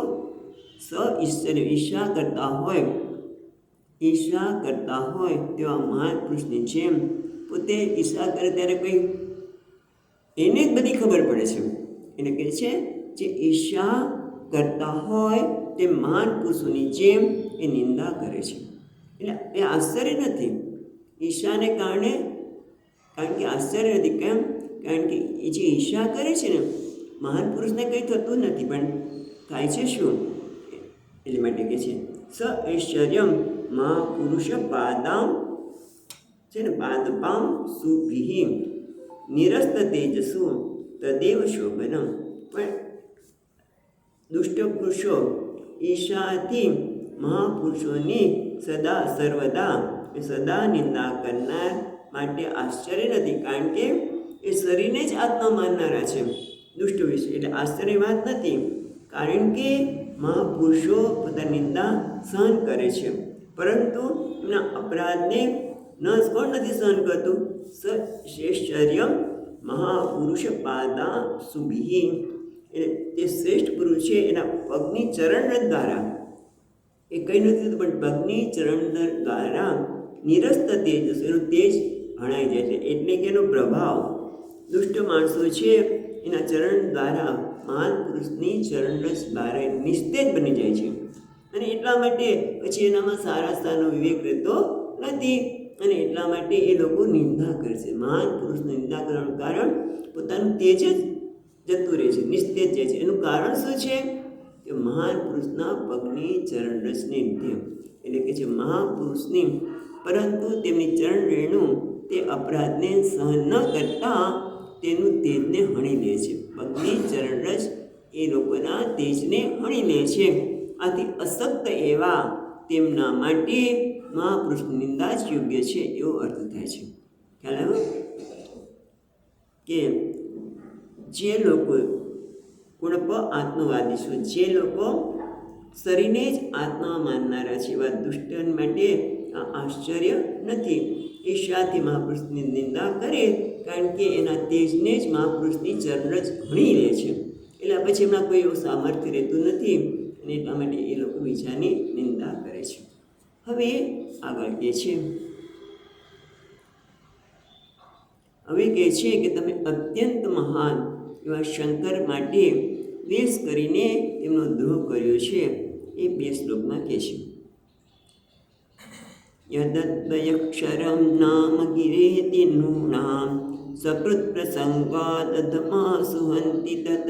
Speaker 1: ઈર્ષા કરતા હોય તેવા મહાન પુરુષની જેમ પોતે ઈર્ષા કરે ત્યારે કોઈ એને જ બધી ખબર પડે છે. એને કહે છે જે ઈર્ષા કરતા હોય તે મહાન પુરુષોની જેમ એ નિંદા કરે છે. એટલે એ આશ્ચર્ય નથી ઈર્ષાને કારણે, કારણ કે આશ્ચર્ય નથી. કેમ? કારણ કે એ જે ઈર્ષા કરે છે ને, મહાન પુરુષને કંઈ થતું નથી, પણ થાય છે શું? એટલે માટે કહે છે સ ઐશ્વર્યમ મહાપુરુષ પાદામ, છે ને, પાદપામ સુભિઃ નિરસ્ત તેજસુ તદેવ શોભનમ. પણ દુષ્ટ પુરુષો ઈર્ષાથી મહાપુરુષોની સદા નિંદા કરનાર માટે આશ્ચર્ય નથી, કારણ કે એ શરીરને જ આત્મા માનનારા છે. દુષ્ટ વિશે એટલે આશ્ચર્ય વાત નથી, કારણ કે મહાપુરુષો પોતાની નિંદા સહન કરે છે, પરંતુ એમના અપરાધને કોણ નથી સહન કરતું? શ્રેષ્ઠર્યમ મહાપુરુષ પાદા સુભિઃ. એટલે તે શ્રેષ્ઠ પુરુષ છે એના પગની ચરણ દ્વારા, એ કંઈ નથી પણ પગની ચરણ દ્વારા નિરસ્ત તેજસ, એનું તેજ હણાઈ જાય છે. એટલે કે એનો પ્રભાવ દુષ્ટ માણસો છે એના ચરણ દ્વારા, મહાન પુરુષની ચરણરસ દ્વારા નિસ્તેજ બની જાય છે. અને એટલા માટે પછી એનામાં સારા સારનો વિવેક રહેતો નથી, અને એટલા માટે એ લોકો નિંદા કરે છે. મહાન પુરુષની નિંદા કરવાનું કારણ પોતાનું તેજ જ જતું રહે છે, નિસ્તેજ જાય છે. એનું કારણ શું છે? કે મહાન પુરુષના પગની ચરણરસને લીધે. એટલે કે છે મહાપુરુષની, પરંતુ તેમની ચરણ રેણુ તે અપરાધને સહન ન કરતા તેનું તેજને હણી લે છે. પગની ચરણરસ એ લોકોના તેજને હણી લે છે. આથી અશક્ત એવા તેમના માટે મહાપુરુષની નિંદા જ યોગ્ય છે, એવો અર્થ થાય છે. ખ્યાલ આવ્યો? કે જે લોકો ગુણપ આત્મવાદી છે, જે લોકો શરીરને જ આત્મા માનનારા છે, એવા દુષ્ટ માટે આ આશ્ચર્ય નથી. ઈર્ષાથી મહાપુરુષની નિંદા કરે, કારણ કે એના તેજને જ મહાપુરુષની ચરણરસ હણી લે છે. એટલે પછી એમના કોઈ એવું સામર્થ્ય રહેતું નથી, અને એટલા માટે એ લોકો બીજાની નિંદા કરે છે. હવે આગળ કહે છે, કે તમે અત્યંત મહાન એવા શંકર માટે દ્વેષ કરીને તેમનો દ્રોહ કર્યો છે. એ 2 શ્લોકમાં કહે છે યદદ્વયક્ષરમ નામ ગિરેતિ નૂણામ સકૃત પ્રસંગાદધમાસુ હંતિ તત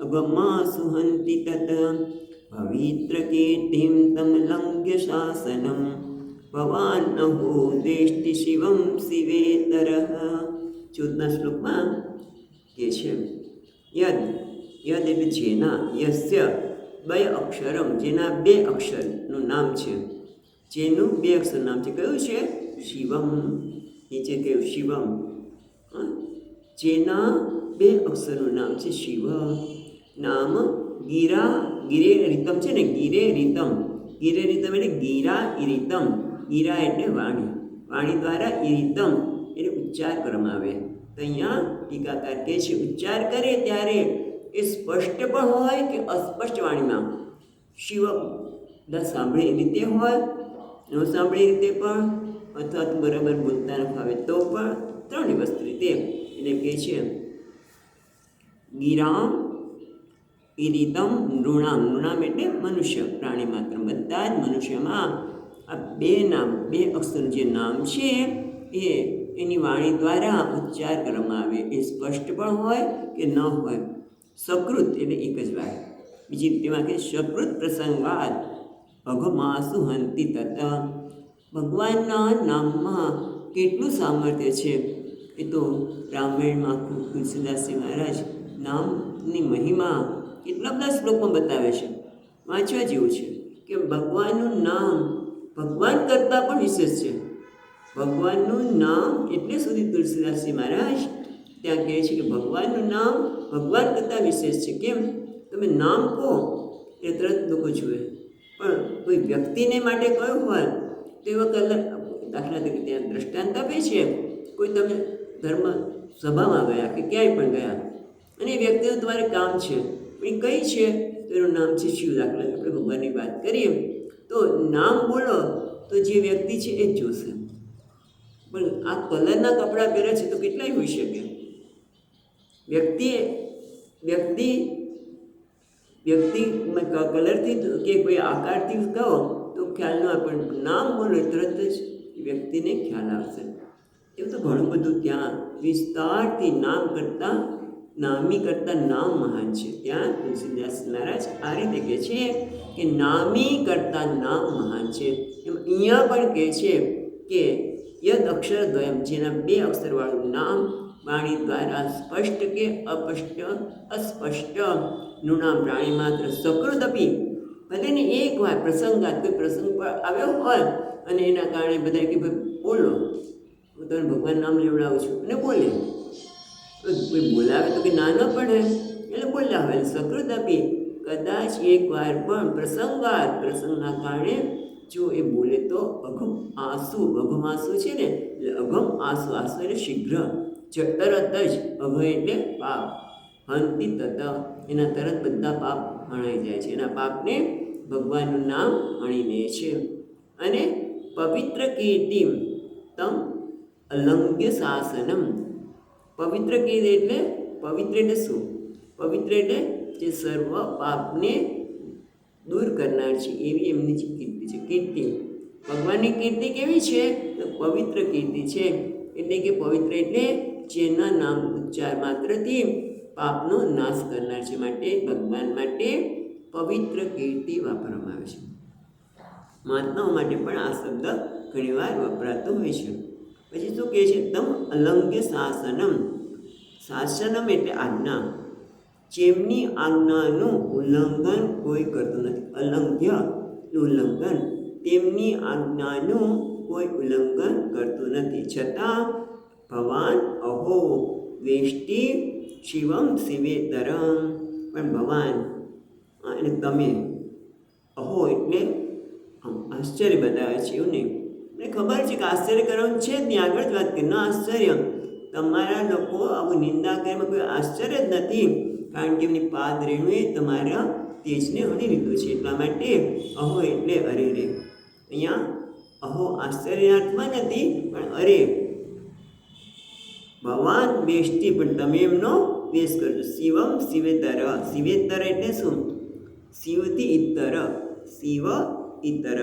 Speaker 1: અગમાસુ હંતિ તત પવિત્ર કીર્તિમ તમ લંઘ્ય શાસનમ ભવાન અહો દ્વેષ્ટિ શિવમ શિવેતરઃ. 14મા શ્લોકમાં કે છે યદ યદ એટલે જેના, યસ્ય બે અક્ષરમ, જેના 2 અક્ષરનું નામ છે, જેનું 2 અક્ષર નામ છે. કયું છે? શિવમ. નીચે કહ્યું શિવમ. જેના 2 અક્ષરનું નામ છે શિવ. નામ ગીરા, ગીરે રીતમ છે ને, ગીરે રીતમ. ગીરે રીતમ એટલે ગીરા ઈરિતમ. ગીરા એટલે વાણી, વાણી દ્વારા ઈરિતમ એટલે ઉચ્ચાર કરવામાં આવે. તો અહીંયા ટીકાકાર કહે છે ઉચ્ચાર કરે ત્યારે એ સ્પષ્ટ પણ હોય કે અસ્પષ્ટ વાણીમાં. શિવ સાંભળી રીતે હોય, ન સાંભળી રીતે પણ, અથવા તો બરાબર બોલતા ન ફાવે તો પણ, 3 વસ્તુ રીતે. એટલે કહે છે ગિરામ ઈરિતમ નૃણામ. નૃણામ એટલે મનુષ્ય, પ્રાણી માત્ર. બધા જ મનુષ્યમાં આ 2 નામ, 2 અક્ષરનું જે નામ છે એ એની વાણી દ્વારા ઉચ્ચાર કરવામાં આવે. એ સ્પષ્ટ પણ હોય કે ન હોય. સકૃત એટલે એક જ વાત. બીજી રીતેમાં કે સકૃત પ્રસંગાત અઘમાસુ હંતિ તત. ભગવાનના નામમાં કેટલું સામર્થ્ય છે એ તો રામાયણમાં તુલસીદાસજી મહારાજ નામની મહિમા કેટલા બધા શ્લોકમાં બતાવે છે. વાંચવા જેવું છે કે ભગવાનનું નામ ભગવાન કરતાં પણ વિશેષ છે. ભગવાનનું નામ એટલે સુધી તુલસીદાસજી મહારાજ ત્યાં કહે છે કે ભગવાનનું નામ ભગવાન કરતાં વિશેષ છે. કેમ? તમે નામ કહો એ તરત લોકો જુએ, પણ કોઈ વ્યક્તિને માટે કયું હોય તો એવા કલર. દાખલા તરીકે ત્યાં દ્રષ્ટાંત આપે છે, કોઈ તમે ધર્મ સભામાં ગયા કે ક્યાંય પણ ગયા અને એ વ્યક્તિનું તમારે કામ છે, એ કઈ છે તો એનું નામ છે શિવ. દાખલા આપણે ભગવાનની વાત કરીએ તો નામ બોલો તો જે વ્યક્તિ છે એ જ જોશે. પણ આ કલરના કપડાં પહેરે છે તો કેટલાય હોઈ શકે. વ્યક્તિ કલરથી કે કોઈ આકારથી કહો તો ખ્યાલ ન આવે, પણ નામ બોલો તરત જ વ્યક્તિને ખ્યાલ આવશે. એવું તો ઘણું બધું ત્યાં વિસ્તારથી નામી કરતાં નામ મહાન છે. ત્યાં તુલસીદાસ મહારાજ આ રીતે કહે છે કે નામી કરતાં નામ મહાન છે. એમ અહીંયા પણ કહે છે કે યદ અક્ષરદ્વયમ, જેના 2 અક્ષરવાળું નામ વાણી દ્વારા સ્પષ્ટ કે અસ્પષ્ટ નૃણામ પ્રાણી માત્ર સકૃત અપી. ભલે ને એકવાર પ્રસંગાત કોઈ પ્રસંગ પર આવ્યો હોય અને એના કારણે બધા કે ભાઈ બોલો, હું તમને ભગવાન નામ લેવડાવું છું અને બોલે, કોઈ બોલાવે તો કે ના ન પડે એટલે બોલ્યા હવે સકૃત આપી. કદાચ એકવાર પણ પ્રસંગના કારણે જો એ બોલે તો અઘમ આંસુ છે ને, એટલે અઘમ આંસુ એટલે શીઘ્ર, તરત જ. અઘ એટલે પાપ, હંતિ તત એના તરત બધા પાપ હણાઈ જાય છે. એના પાપને ભગવાનનું નામ હણી લે છે. અને પવિત્ર કીર્તિ તમ અલંગ્ય શાસનમ. પવિત્ર કીર્તિ એટલે પવિત્ર એટલે શું? પવિત્ર એટલે જે સર્વ પાપને દૂર કરનાર છે એવી એમની જે કીર્તિ છે. કીર્તિ ભગવાનની કીર્તિ કેવી છે? તો પવિત્ર કીર્તિ છે. એટલે કે પવિત્ર એટલે જેના નામ ઉચ્ચાર માત્રથી પાપનો નાશ કરનાર છે. માટે ભગવાન માટે પવિત્ર કીર્તિ વાપરવામાં આવે છે. મહાત્માઓ માટે પણ આ શબ્દ ઘણીવાર વપરાતો હોય છે. પછી શું કહે છે? તમ અલંગ્ય શાસનમ. શાસનમ એટલે આજ્ઞા, જેમની આજ્ઞાનું ઉલ્લંઘન કોઈ કરતું નથી. અલંઘ્ય ઉલ્લંઘન, તેમની આજ્ઞાનું કોઈ ઉલ્લંઘન કરતું નથી. છતાં ભવાન અહો વેષ્ટિ શિવમ શિવેતરમ. પણ ભવાન એટલે તમે, અહો એટલે આશ્ચર્ય બતાવે છે. એવું નહીં, મને ખબર છે કે આશ્ચર્ય કરવાનું છે જ નહીં, આગળ જ વાત કરી. ન આશ્ચર્ય, તમારા લોકો આવું નિંદા કરવામાં કોઈ આશ્ચર્ય જ નથી, કારણ કે એમની પાદ રેણુએ તમારા તેજને હણી લીધું છે. એટલા માટે અહો એટલે અરે રે. અહીંયા અહો આશ્ચર્યાર્થમાં નથી, પણ અરે ભગવાન વેષ્ટિ, પણ તમે એમનો વેશ કરજો. શિવમ શિવેતર. શિવેતર એટલે શું? શિવથી ઇતર, શિવ ઇતર,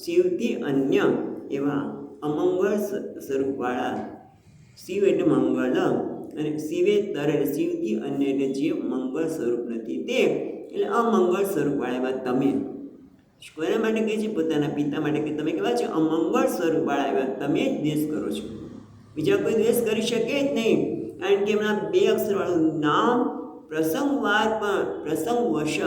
Speaker 1: શિવથી અન્ય એવા અમંગળ સ્વરૂપવાળા. શિવ એટલે મંગળ અને શિવેતર એટલે શિવથી અન્ય એટલે જે મંગળ સ્વરૂપ નથી તે, એટલે અમંગળ સ્વરૂપવાળા એવા તમે. કોના માટે કહે છે? પોતાના પિતા માટે કે તમે કેવા છે? અમંગળ સ્વરૂપવાળા એવા તમે જ દ્વેષ કરો છો. બીજા કોઈ દ્વેષ કરી શકે જ નહીં, કારણ કે એમના 2 અક્ષરવાળું નામ પ્રસંગવશ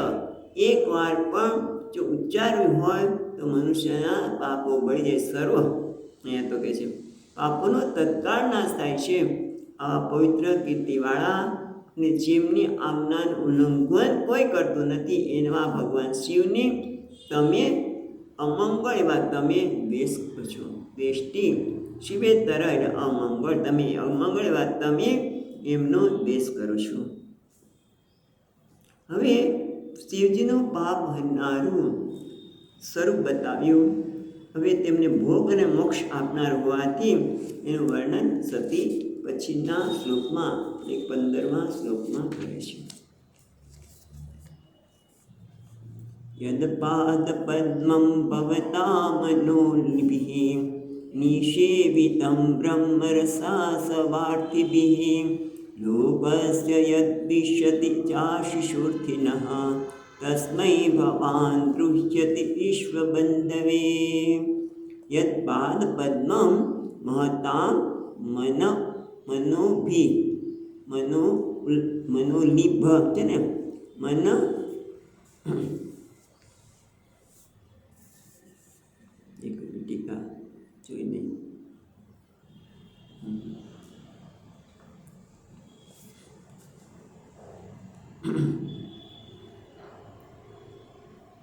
Speaker 1: એકવાર પણ જો ઉચ્ચાર્યું હોય તો મનુષ્યના પાપો બળી જાય. સર્વ અહીંયા તો કહે છે પાપોનો તત્કાળ નાશ થાય છે. આવા પવિત્ર કીર્તિવાળા ને જેમની આજ્ઞાનું ઉલ્લંઘન કોઈ કરતું નથી એવા ભગવાન શિવની તમે અમંગળ એવા તમે દ્વેષ કરો છો. દ્વેષ્ટિ શિવેતર એટલે અમંગળ, તમે અમંગળ એવા તમે એમનો દ્વેષ કરો છો. હવે શિવજીનું પાપ હરનારું સ્વરૂપ બતાવ્યું. હવે તેમને ભોગ અને મોક્ષ આપનાર હોવાથી એનું વર્ણન સતી પછીના શ્લોકમાં 15મા શ્લોકમાં કરે છે. યદપાદ પદ્મં ભવતા મનોલિભિઃ નિષેવિતં બ્રહ્મરસાસવાર્થિભિઃ લોભસ્ય યદ્વિષ્યતિ ચાશિષૂર્થિનઃ તસ્મૈ ભવાન ગૃહ્યતિ વિશ્વબંધવે. યત્પાદ પદ્મં મહતાં મનોલિભ છે ને, મન એક ટીકા જોઈ નહીં.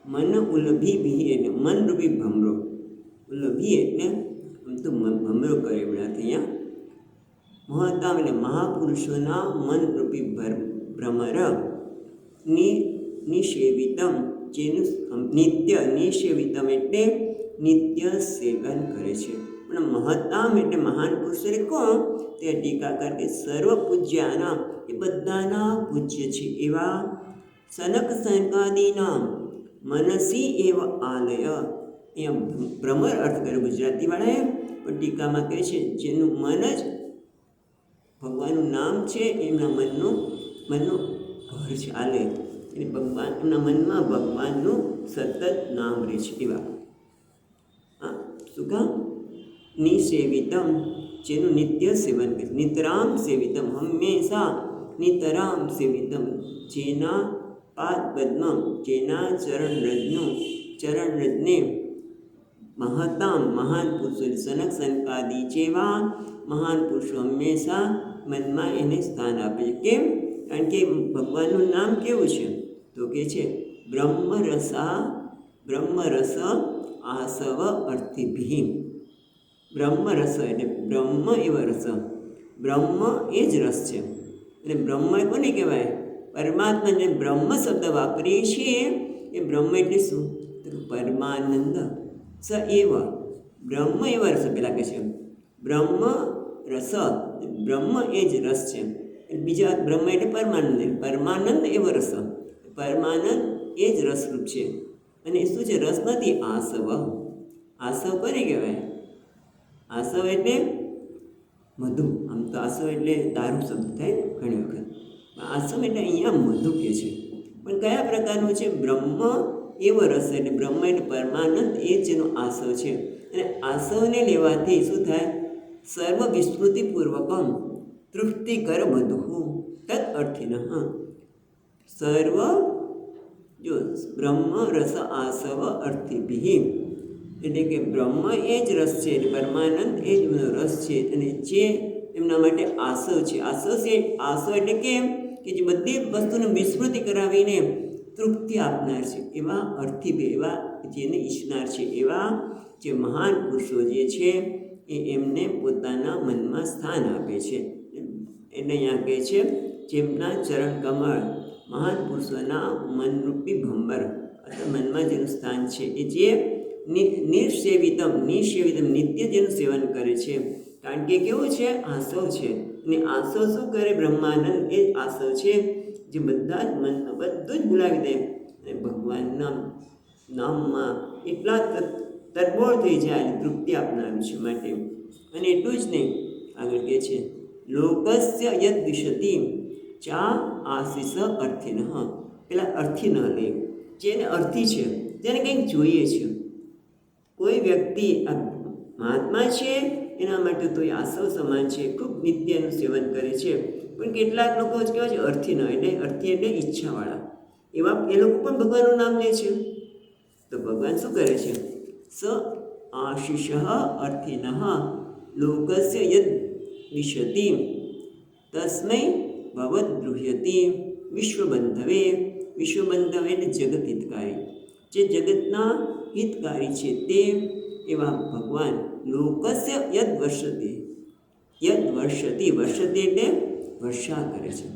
Speaker 1: મન ઉલભી બી એટલે મનરૂપી ભમરો. ઉલભી એટલે આમ તો ભમરો કરે એમનાથી અહીંયા. મહત્તમ એટલે મહાપુરુષોના મનરૂપી ભ્રમર નિષેવિતમ જેનું નિત્ય નિષેવિતમ એટલે નિત્ય સેવન કરે છે. પણ મહત્તમ એટલે મહાન પુરુષ એટલે કોણ? તે ટીકાકાર કે સર્વ પૂજ્યાના એ બધાના પૂજ્ય છે એવા સનક સનકાદીના મનસી એવ આલય. અહીંયા ભ્રમર અર્થ કર્યો ગુજરાતીવાળાએ, પણ ટીકામાં કહે છે જેનું મન જ ભગવાનનું નામ છે એમના મનનું ઘર છે આલય. એટલે ભગવાન એમના મનમાં ભગવાનનું સતત નામ રહે છે એવા. શું કામ? નિસેવિતમ જેનું નિત્ય સેવન કરે. નિતરામ સેવિતમ હંમેશા નિતરામ સેવિતમ જેના પાદ પદ્મ જેના ચરણરજને મહતામ મહાન પુરુષો સનક સનકાદી જેવા મહાન પુરુષો હંમેશા મનમાં એને સ્થાન આપે છે. કેમ? કારણ કે ભગવાનનું નામ કેવું છે? તો કે છે બ્રહ્મરસ આસવ અર્થિભિ. બ્રહ્મરસ એટલે બ્રહ્મ એવ રસ. બ્રહ્મ એ જ રસ છે. એટલે બ્રહ્મ કોને કહેવાય? પરમાત્મા. જે બ્રહ્મ શબ્દ વાપરીએ છીએ એ બ્રહ્મ એટલે શું? તો પરમાનંદ. સ એવ બ્રહ્મ એવ રસ. પેલા કહે છે બ્રહ્મ રસ, બ્રહ્મ એ જ રસ છે. બીજા બ્રહ્મ એટલે પરમાનંદ. પરમાનંદ એવ રસ, પરમાનંદ એ જ રસરૂપ છે. અને શું છે? રસ નથી. આસવ. આસવ કોને કહેવાય? આસવ એટલે મધુ. આમ તો આસવ એટલે દારૂ શબ્દ થાય ઘણી વખત. આસવ એટલે અહીંયા મધુ કહે છે. પણ કયા પ્રકારનું છે? બ્રહ્મ એવો રસ એટલે બ્રહ્મ એટલે પરમાનંદ એ જ એનો આસવ છે. અને આસવને લેવાથી શું થાય? સર્વ વિસ્મૃતિપૂર્વકમ તૃપ્તિકર બધું તદ અર્થિન. સર્વ જો બ્રહ્મ રસ આસવ અર્થિભિ એટલે કે બ્રહ્મ એ જ રસ છે, એટલે પરમાનંદ એ જ રસ છે. અને જે એમના માટે આસવ છે. આસવ એટલે કેમ? કે જે બધી વસ્તુને વિસ્મૃતિ કરાવીને તૃપ્તિ આપનાર છે એવા અર્થિભિ, એવા જેને ઈચ્છનાર છે એવા જે મહાન પુરુષો જે છે એ એમને પોતાના મનમાં સ્થાન આપે છે. એટલે અહીંયા કહે છે જેમના ચરણ કમળ મહાન પુરુષોના મનરૂપી ભંબર અથવા મનમાં જેનું સ્થાન છે એ જે નિષેવિતમ નિત્ય જેનું સેવન કરે છે. કારણ કે કેવું છે? આસવ છે. અને આસવ શું કરે? બ્રહ્માનંદ એ જ આસવ છે જે બધા જ મનમાં બધું જ ભૂલાવી દે અને ભગવાનના નામમાં એટલા તરબોળ થઈ જાય, તૃપ્તિ આપનારું છે માટે. અને એટલું જ નહીં, આગળ કહે છે લોકસ્ય યદ વિશતિ ચા આશિષ અર્થિન. પેલા અર્થિન લે જેને અર્થી છે, જેને કંઈક જોઈએ છે. કોઈ વ્યક્તિ આ મહાત્મા છે એના માટે તો એ આસવ સમાન છે, ખૂબ નિત્યનું સેવન કરે છે. પણ કેટલાક લોકો કેવા છે અર્થી ન, એટલે અર્થી એટલે ઈચ્છાવાળા, એવા એ લોકો પણ ભગવાનનું નામ લે છે. તો ભગવાન શું કરે છે? સ આશિષ અર્થિન લોકસ્ય યદ વિશતિ તસ્મૈ ભવદ્રુહ્યતિ વિશ્વબંધવે. વિશ્વબંધવે એટલે જગત હિતકારી, જે જગતના હિતકારી છે તે એવા ભગવાન લોકસ્ય યદ વર્ષતિ, યદ વર્ષતિ, વર્ષતિ એટલે વર્ષા કરે છે.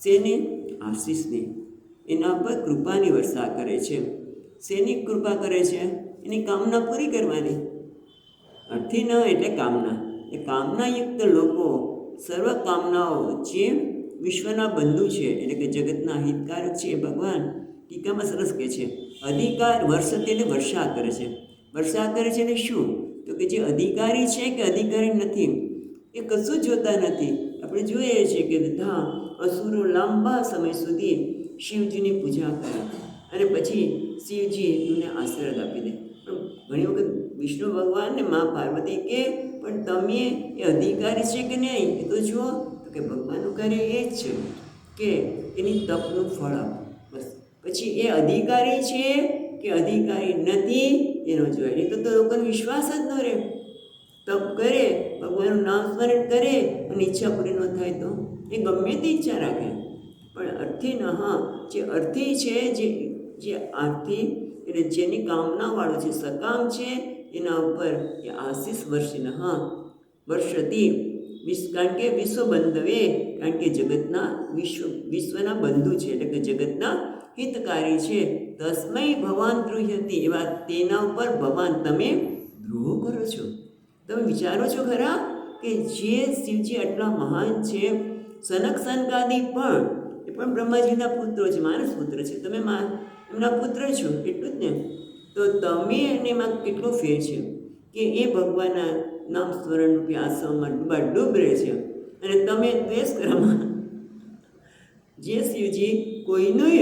Speaker 1: શેની? આશીષની, એના પર કૃપાની વર્ષા કરે છે. શેની કૃપા કરે છે? એની કામના પૂરી કરવાની. અર્થી ન એટલે કામના, એ કામનાયુક્ત લોકો, સર્વ કામનાઓ, જે વિશ્વના બંધુ છે એટલે કે જગતના હિતકારક છે ભગવાન. ટીકામાં સરસ કહે છે અધિકાર વર્ષતે એટલે વર્ષા કરે છે. વર્ષા કરે છે એટલે શું? તો કે જે અધિકારી છે કે અધિકારી નથી એ કશું જોતા નથી. આપણે જોઈએ છીએ કે બધા અસુરો લાંબા સમય સુધી શિવજીની પૂજા કરે અને પછી શિવજી એમને આશીર્વાદ આપી દે. પણ ઘણી વખત વિષ્ણુ ભગવાન ને મા પાર્વતી કે પણ તમે એ અધિકારી છે કે નહીં એ તો જુઓ. તો કે ભગવાનનું કાર્ય એ જ છે કે એની તપનું ફળ આપો, બસ. પછી એ અધિકારી છે કે અધિકારી નથી એનો જોવાય. નહીં તો લોકોને વિશ્વાસ જ ન રહે. તપ કરે, ભગવાનનું નામ સ્મરણ કરે અને ઈચ્છા પૂરી ન થાય તો એ ગમે તે ઈચ્છા રાખે. પણ અર્થી ન, હા, જે અર્થી છે, જે આર્થી એટલે જેની કામનાવાળો છે, સકામ છે, એના ઉપર એ આશીષ વર્ષીને, હા, વર્ષતી. કારણ કે વિશ્વ બંધવે, કારણ કે જગતના વિશ્વના બંધુ છે એટલે કે જગતના હિતકારી છે. તસ્મૈ ભવાન દ્રુહ્યતિ, એવા તેના ઉપર ભવાન તમે દ્રોહ કરો છો. તમે વિચારો છો ખરા કે જે શિવજી આટલા મહાન છે, સનક સનકાદી પણ એ પણ બ્રહ્માજીના પુત્રો છે, માનસ પુત્ર છે, તમે એમના પુત્ર છો, એટલું જ ને. તો તમે અને એમાં કેટલો ફેર છે કે એ ભગવાનના નામ સ્મરણ રૂપી આશ્રમમાં ડૂબ રહે છે અને તમે દ્વેષ કરવામાં. જે શિવજી કોઈનું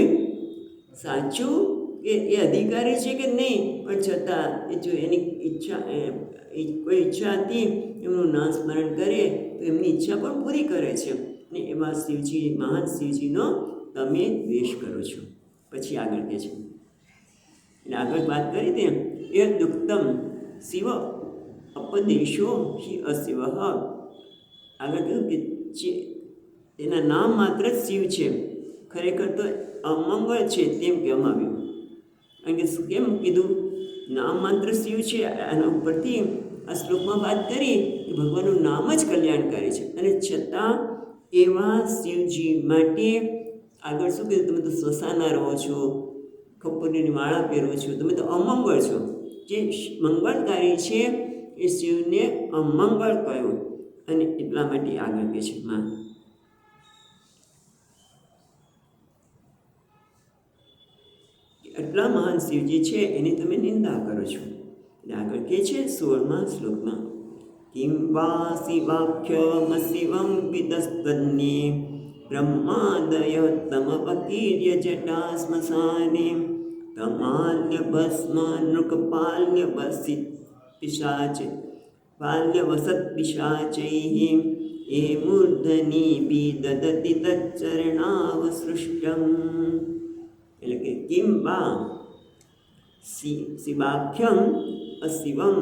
Speaker 1: સાચું કે એ અધિકારી છે કે નહીં, પણ છતાં એ જો એની ઈચ્છા, કોઈ ઈચ્છા હતી એમનું નામ સ્મરણ કરે તો એમની ઈચ્છા પણ પૂરી કરે છે. ને એવા શિવજી, મહાન શિવજીનો તમે દ્વેષ કરો છો. પછી આગળ કહે છે, એટલે આગળ વાત કરી તેમ એ દુઃખતમ શિવ અપદેશો હિ અશિવ. આગળ કહ્યું કે જે તેના નામ માત્ર જ શિવ છે, ખરેખર તો અમંગળ છે તેમ કહેવામાં આવ્યું. કારણ કે કેમ કીધું? નામ માત્ર શિવ છે. આના ઉપરથી આ શ્લોકમાં વાત કરી કે ભગવાનનું નામ જ કલ્યાણકારી છે. અને છતાં એવા શિવજી માટે આગળ શું કીધું? તમે તો સ્મશાનમાં રહો છો, ખપરીની માળા પહેરો છો, તમે તો અમંગળ છો. જે મંગળકારી છે એ શિવને અમંગળ કહ્યું. અને એટલા માટે આગળ કહે છે માં એટલા મહાન શિવજી છે એની તમે નિંદા કરો છો. એટલે આગળ કહે છે 16મા શ્લોકમાં કિમ વા શિવાખ્યમ શિવમ વિદસ્તન્યે બ્રહ્માદય તમપકીર્ય જટા સ્મશાને તમાન્ય ભસ્મ નૃકપાલ્ય વસિત પિશાચ બાલ્ય વસત પિશાચૈ એ મૂર્ધની વિદદતિ તચ્ચરણાવસૃષ્ટમ. એટલે કે કિમ વા શિવાખ્યમ અશિવમ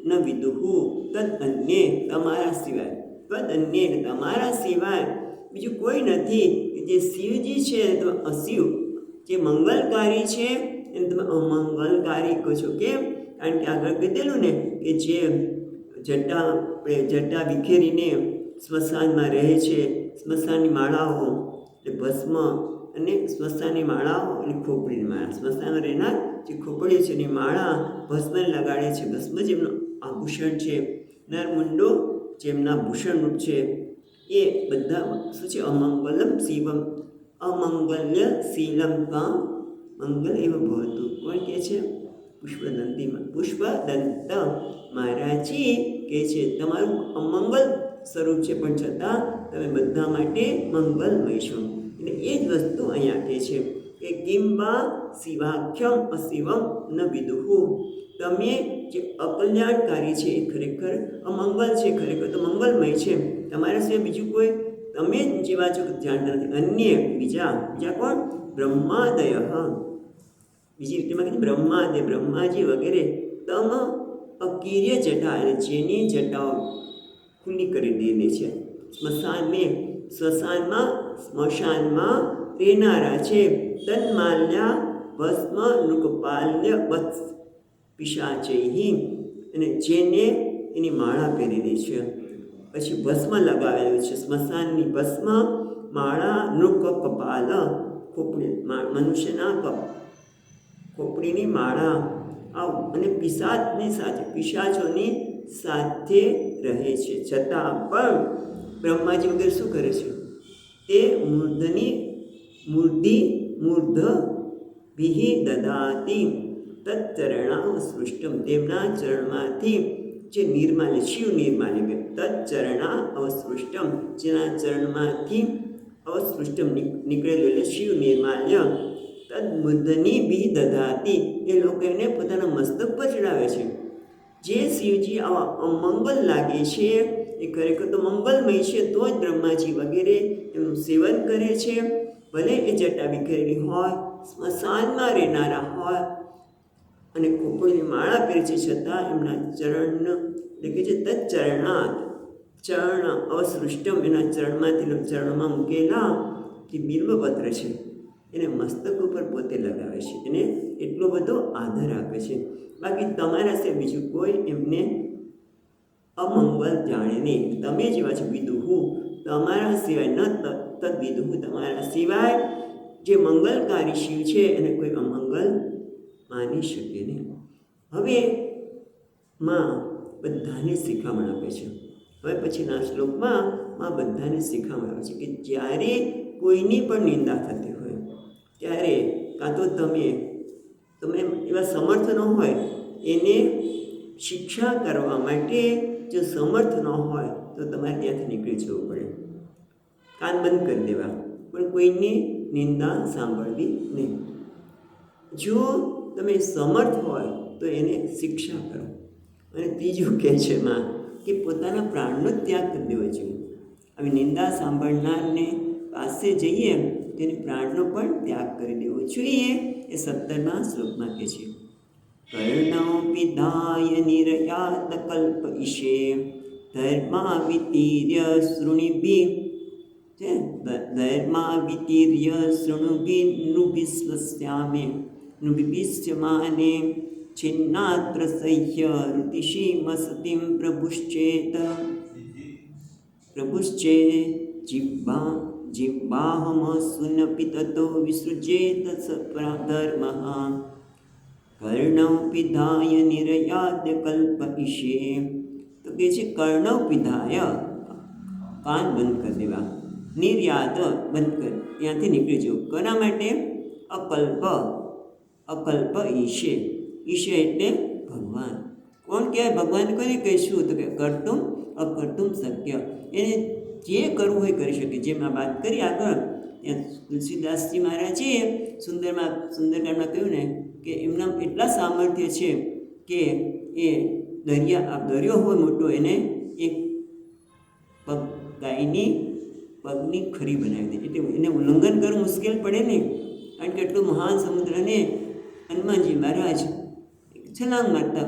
Speaker 1: ન વિદુહુ તદ અન્યે, તમારા સિવાય, તદ અન્યે તમારા સિવાય બીજું કોઈ નથી કે જે શિવજી છે તો અશિવ, જે મંગલકારી છે એને તમે અમંગલકારી કહો છો. કેમ? કારણ કે આગળ કીધેલું ને કે જે જટા વિખેરીને સ્મશાનમાં રહે છે, સ્મશાનની માળાઓ એટલે ભસ્મ, અને સ્મશાનની માળાઓ અને ખોપડીની માળા, સ્મશાનમાં રહેનાર જે ખોપડી છે એની માળા ભસ્મ લગાડે છે. ભસ્મ જેમનું આભૂષણ છે, નરમુંડો જેમના ભૂષણરૂપ છે, એ બધા શું છે? અમંગલમ શિવમ, અમંગલ્ય શીલમ કા મંગલ એવ ભવતું. કોણ કહે છે? પુષ્પદંત મહારાજજી કહે છે તમારું અમંગલ સ્વરૂપ છે પણ છતાં તમે બધા માટે મંગલમય છો. એટલે એ જ વસ્તુ અહીંયા કહે છે કે કે કિંબા શિવાખ્યમ અશિવમ ન વિદુહુ. તમે જે અકલ્યાણકારી છે એ ખરેખર અમંગલ છે, ખરેખર તો મંગલમય છે. તમારા સિવાય બીજું કોઈ તમે જેવા છો જાણતા નથી. અન્ય બીજા કોણ? બ્રહ્માદય. બીજી રીતેમાં કીધું બ્રહ્માદય, બ્રહ્માજી વગેરે તમ અકીર્ય જટા, અને જેની જટાઓ ખુલ્લી કરી દેલી છે. સ્મશાનમાં રહેનારા છે. તન્માલ્યા ભસ્મ નૃકપાલ્ય વત્સ પિશાચૈહિ, અને જેને એની માળા પહેરેલી છે, પછી ભસ્મ લગાવેલું છે. સ્મશાનની ભસ્મ, માળા, નૃક કપાલ, ખોપડી, મનુષ્યના ખોપડીની માળા, અને પિશાચોની સાથે રહે છે. છતાં પણ બ્રહ્માજી વગેરે શું કરે છે? તે મૂર્ધ વિહિ દદાતી તત્ચરણા સૃષ્ટમ, તેમના ચરણમાંથી જે નિર્માલ્ય, શિવ નિર્માલ્ય, તત્ચરણા અવસૃષ્ટમ, જેના ચરણમાંથી અવસૃષ્ટમ નીકળેલું એટલે શિવ નિર્માલ્ય, તદમૂર્ધની બી દધાતી, એ લોકો એને પોતાના મસ્તક પર ચડાવે છે. જે શિવજી આવા અમંગલ લાગે છે એ ખરેખર તો મંગલમય છે, તો જ બ્રહ્માજી વગેરે એનું સેવન કરે છે. ભલે એ જટા વિખરેલી હોય, સ્મશાનમાં રહેનારા હોય અને ખોપડીની માળા પહેરે છે, છતાં એમના ચરણ એટલે કે જે તત્ચરણાત, ચરણ અવસૃષ્ટમ, એના ચરણમાં મૂકેલા જે બિલ્વપત્ર છે એને મસ્તક ઉપર પોતે લગાવે છે, એને એટલો બધો આદર આપે છે. બાકી તમારા સિવાય બીજું કોઈ એમને અમંગલ જાણે નહીં. તમે જેવા છો વિદુહુ, તમારા સિવાય ન તદ વિદુહુ, તમારા સિવાય જે મંગલકારી શિવ છે એને કોઈ અમંગલ માની શકે નહીં. હવે માં બધાને શિખામણ આપે છે. હવે પછીના શ્લોકમાં માં બધાને શિખામણ આપે છે કે જ્યારે કોઈની પણ નિંદા થતી હોય ત્યારે કાં તો તમે એવા સમર્થ ન હોય એને શિક્ષા કરવા માટે, જો સમર્થ ન હોય તો તમારે ત્યાંથી નીકળી જવું પડે, કાન બંધ કરી દેવા, પણ કોઈની નિંદા સાંભળવી નહીં. જો તમે સમર્થ હોય તો એને શિક્ષા કરો. અને ત્રીજું કહે છે માં કે પોતાના પ્રાણનો ત્યાગ કરી દેવો જોઈએ. હવે નિંદા સાંભળનારને પાસે જઈએ તેને પ્રાણનો પણ ત્યાગ કરી દેવો જોઈએ. એ 17મા શ્લોકમાં કહે છે, કર્ણો પિધાય નિરયાત કલ્પ ઈશે ધર્મા વિતીર્ય શૃણિભિ, ધર્મા વિતીર્ય શૃણુભિ નૃભિસ્વસ્યામે નૃભિસ્યમાને છિન્નાત્ર સહ્ય ઋતિષિમસતિમ પ્રભુશ્ચે જીહ્વાહમ સુનપી તતો વિસૃજેત ધર્મઃ. કર્ણવ પિધાય નિરયાદ કલ્પ ઈશે, તો કે છે કર્ણવ પિધાય, કાન બંધ કરી દેવા, નિર્યાત બંધ કર, ત્યાંથી નીકળી જવું. કોના માટે? અકલ્પ ઈશે. ઈશે એટલે ભગવાન. કોણ કહેવાય ભગવાન? કોને કહીશું? તો કે કર્તુમ અકર્તુમ શક્ય, એને જે કરવું હોય કરી શકે. જેમ આ વાત કરી આગળ, ત્યાં તુલસીદાસજી મહારાજે સુંદરકાંડમાં કહ્યું ને કે એમના એટલા સામર્થ્ય છે કે એ દરિયો હોય મોટો, એને એક ગાયની પગની ખરી બનાવી દે. એટલે એને ઉલ્લંઘન કરવું મુશ્કેલ પડે ને, કારણ કે એટલું મહાન સમુદ્રને હનુમાનજી મહારાજ છલાંગ મારતા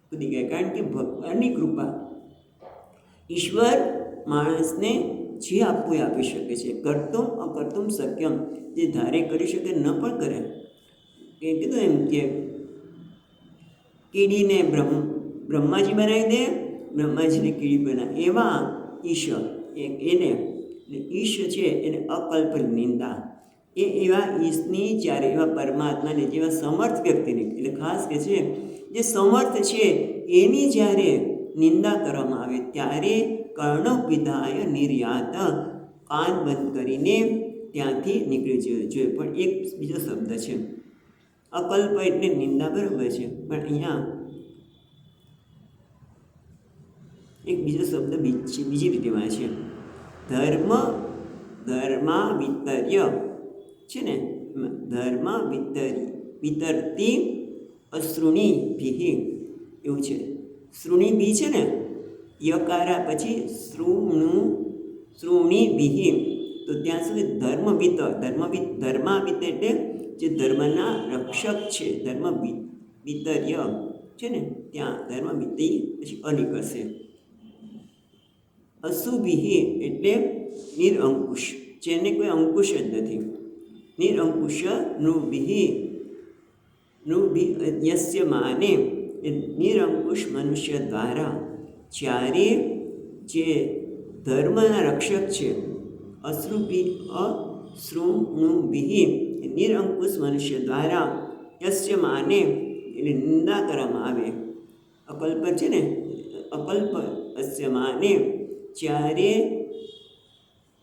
Speaker 1: કૂદી ગયા, કારણ કે ભગવાનની કૃપા. ઈશ્વર માણસને જે આપવું એ આપી શકે છે. કર્તુમ અકર્તુમ શક્યમ, જે ધારે કરી શકે ન પણ કરે. એ કીધું એમ કે કીડીને બ્રહ્માજી બનાવી દે, બ્રહ્માજીને કીડી બનાવે, એવા ઈશ એને ઈશ છે એને અકલ્પ નિંદા. એ એવા ઈશની જ્યારે એવા પરમાત્માને જેવા સમર્થ વ્યક્તિને, એટલે ખાસ કે છે જે સમર્થ છે એની જ્યારે નિંદા કરવામાં આવે ત્યારે કર્ણવ પિધાય નિર્યાત, કાન બંધ કરીને ત્યાંથી નીકળી જવું જોઈએ. પણ એક બીજો શબ્દ છે અકલ્પ, એટલે નિંદા બરાબર છે, પણ અહીંયા એક બીજો શબ્દ બીજી રીતે વાંચે છે, ધર્મા વિતર્ય છે ને, ધર્મ વિતરતી અશ્રુણીભિ એવું છે. શ્રુણીભિ છે ને, યકારા પછી શ્રુણીભિ, તો ત્યાં સુધી ધર્માવિત એટલે જે ધર્મના રક્ષક છે, વિતર્ય છે ને, ત્યાં ધર્મવિતરી પછી અનિકળશે. અશુભિ એટલે નિરંકુશ, જેને કોઈ અંકુશ જ નથી. નિરંકુશ નૃભિ યસ્ય માને, નિરંકુશ મનુષ્ય દ્વારા જ્યારે જે ધર્મના રક્ષક છે, અશ્રુણુભિ નિરંકુશ મનુષ્ય દ્વારા યસ્ય માને એટલે નિંદા કરવામાં આવે. અકલ્પ છે ને, અકલ્પ અસ્ય માને જ્યારે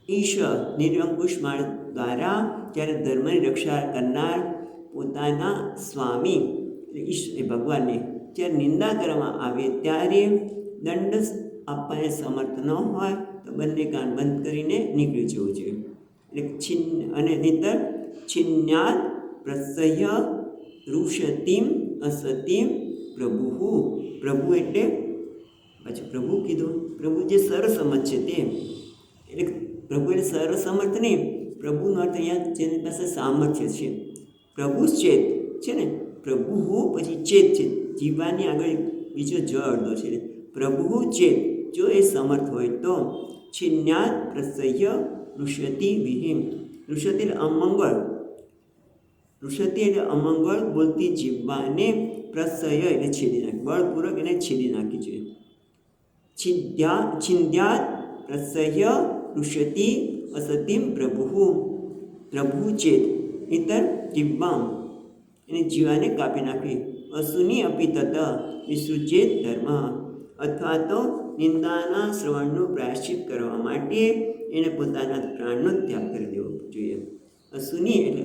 Speaker 1: ઈશ્વર નિરંકુશ માણસ દ્વારા જ્યારે ધર્મની રક્ષા કરનાર પોતાના સ્વામી એટલે ભગવાનને જ્યારે નિંદા કરવામાં આવે ત્યારે દંડ આપવાને સમર્થ ન હોય તો બંને કાન બંધ કરીને નીકળી જવું જોઈએ. એટલે અને નહીતર છિન્યાત પ્રસહ્ય રુષતિમ અસતિમ પ્રભુ. પ્રભુ એટલે પછી પ્રભુ કીધું, પ્રભુ જે સર્વસમર્થ છે તે, એટલે પ્રભુ એટલે સર્વસમર્થ નહીં, પ્રભુનો અર્થ અહીંયા જેની પાસે સામર્થ્ય છે. પ્રભુ ચેત છે ને, પ્રભુ પછી ચેત છે, જીવવાની આગળ બીજો જ અડધો છે. પ્રભુ ચેત જો એ સમર્થ હોય તો છિન્યાત પ્રસહ્ય રુષતિ વિહિમ. રુષતિ એટલે અમંગળ, રુષતિ એટલે અમંગળ બોલતી જીવવાને પ્રસહ્ય એટલે છેદી નાખી, બળપૂર્વક એને છેદી નાખી છે. છિન્દ્યાત પ્રસહ્ય રુષતિ અસતિમ પ્રભુ. પ્રભુ ચેત ઇતર જીવવામ એને જીવાને કાપી નાખી. અસુની અપી તત વિસૃજેત ધર્મ, અથવા તો નિંદાના શ્રવણનું પ્રાયશ્ચિત કરવા માટે એને પોતાના પ્રાણનો ત્યાગ કરી દેવો જોઈએ. અસુની એટલે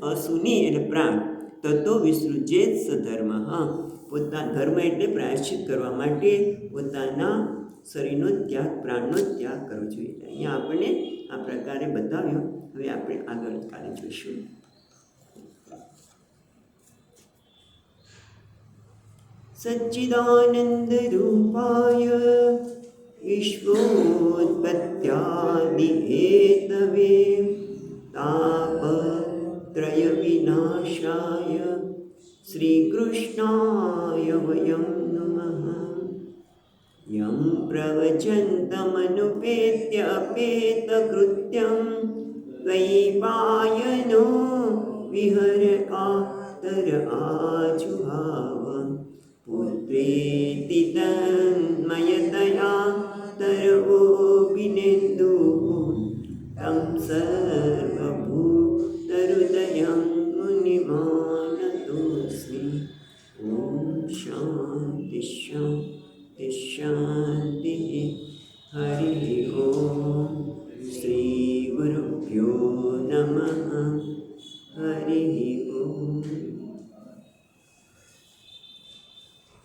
Speaker 1: અસુની એટલે પ્રાણ, તતો વિસૃજેત સધર્મ. ધર્મ એટલે પ્રાયશ્ચિત કરવા માટે પોતાના શરીરનો ત્યાગ, પ્રાણનો ત્યાગ કરવો જોઈએ. અહીંયા આપણે આ પ્રકારે બતાવ્યું. હવે આપણે આગળ કાલે જોઈશું. સચ્ચિદાનંદ રૂપાય વિશ્વોત્પત્યાદિ હેતવે તાપત્રય વિનાશાય શ્રી કૃષ્ણાય વયં નમઃ. યં પ્રવચन्तમનુપેત્ય અપેતકૃત્યં વૈપાયનો વિહરકાતર આજુહાવ. પુત્રેતિ તન્મયતયા તરવોऽપિનેन्दુઃ तं સર્વભૂતહૃદયં મુનિમાનતોऽસ્મि. ઓમ શાંતિ શાંતિ શાંતિ. હરિ ઓમ.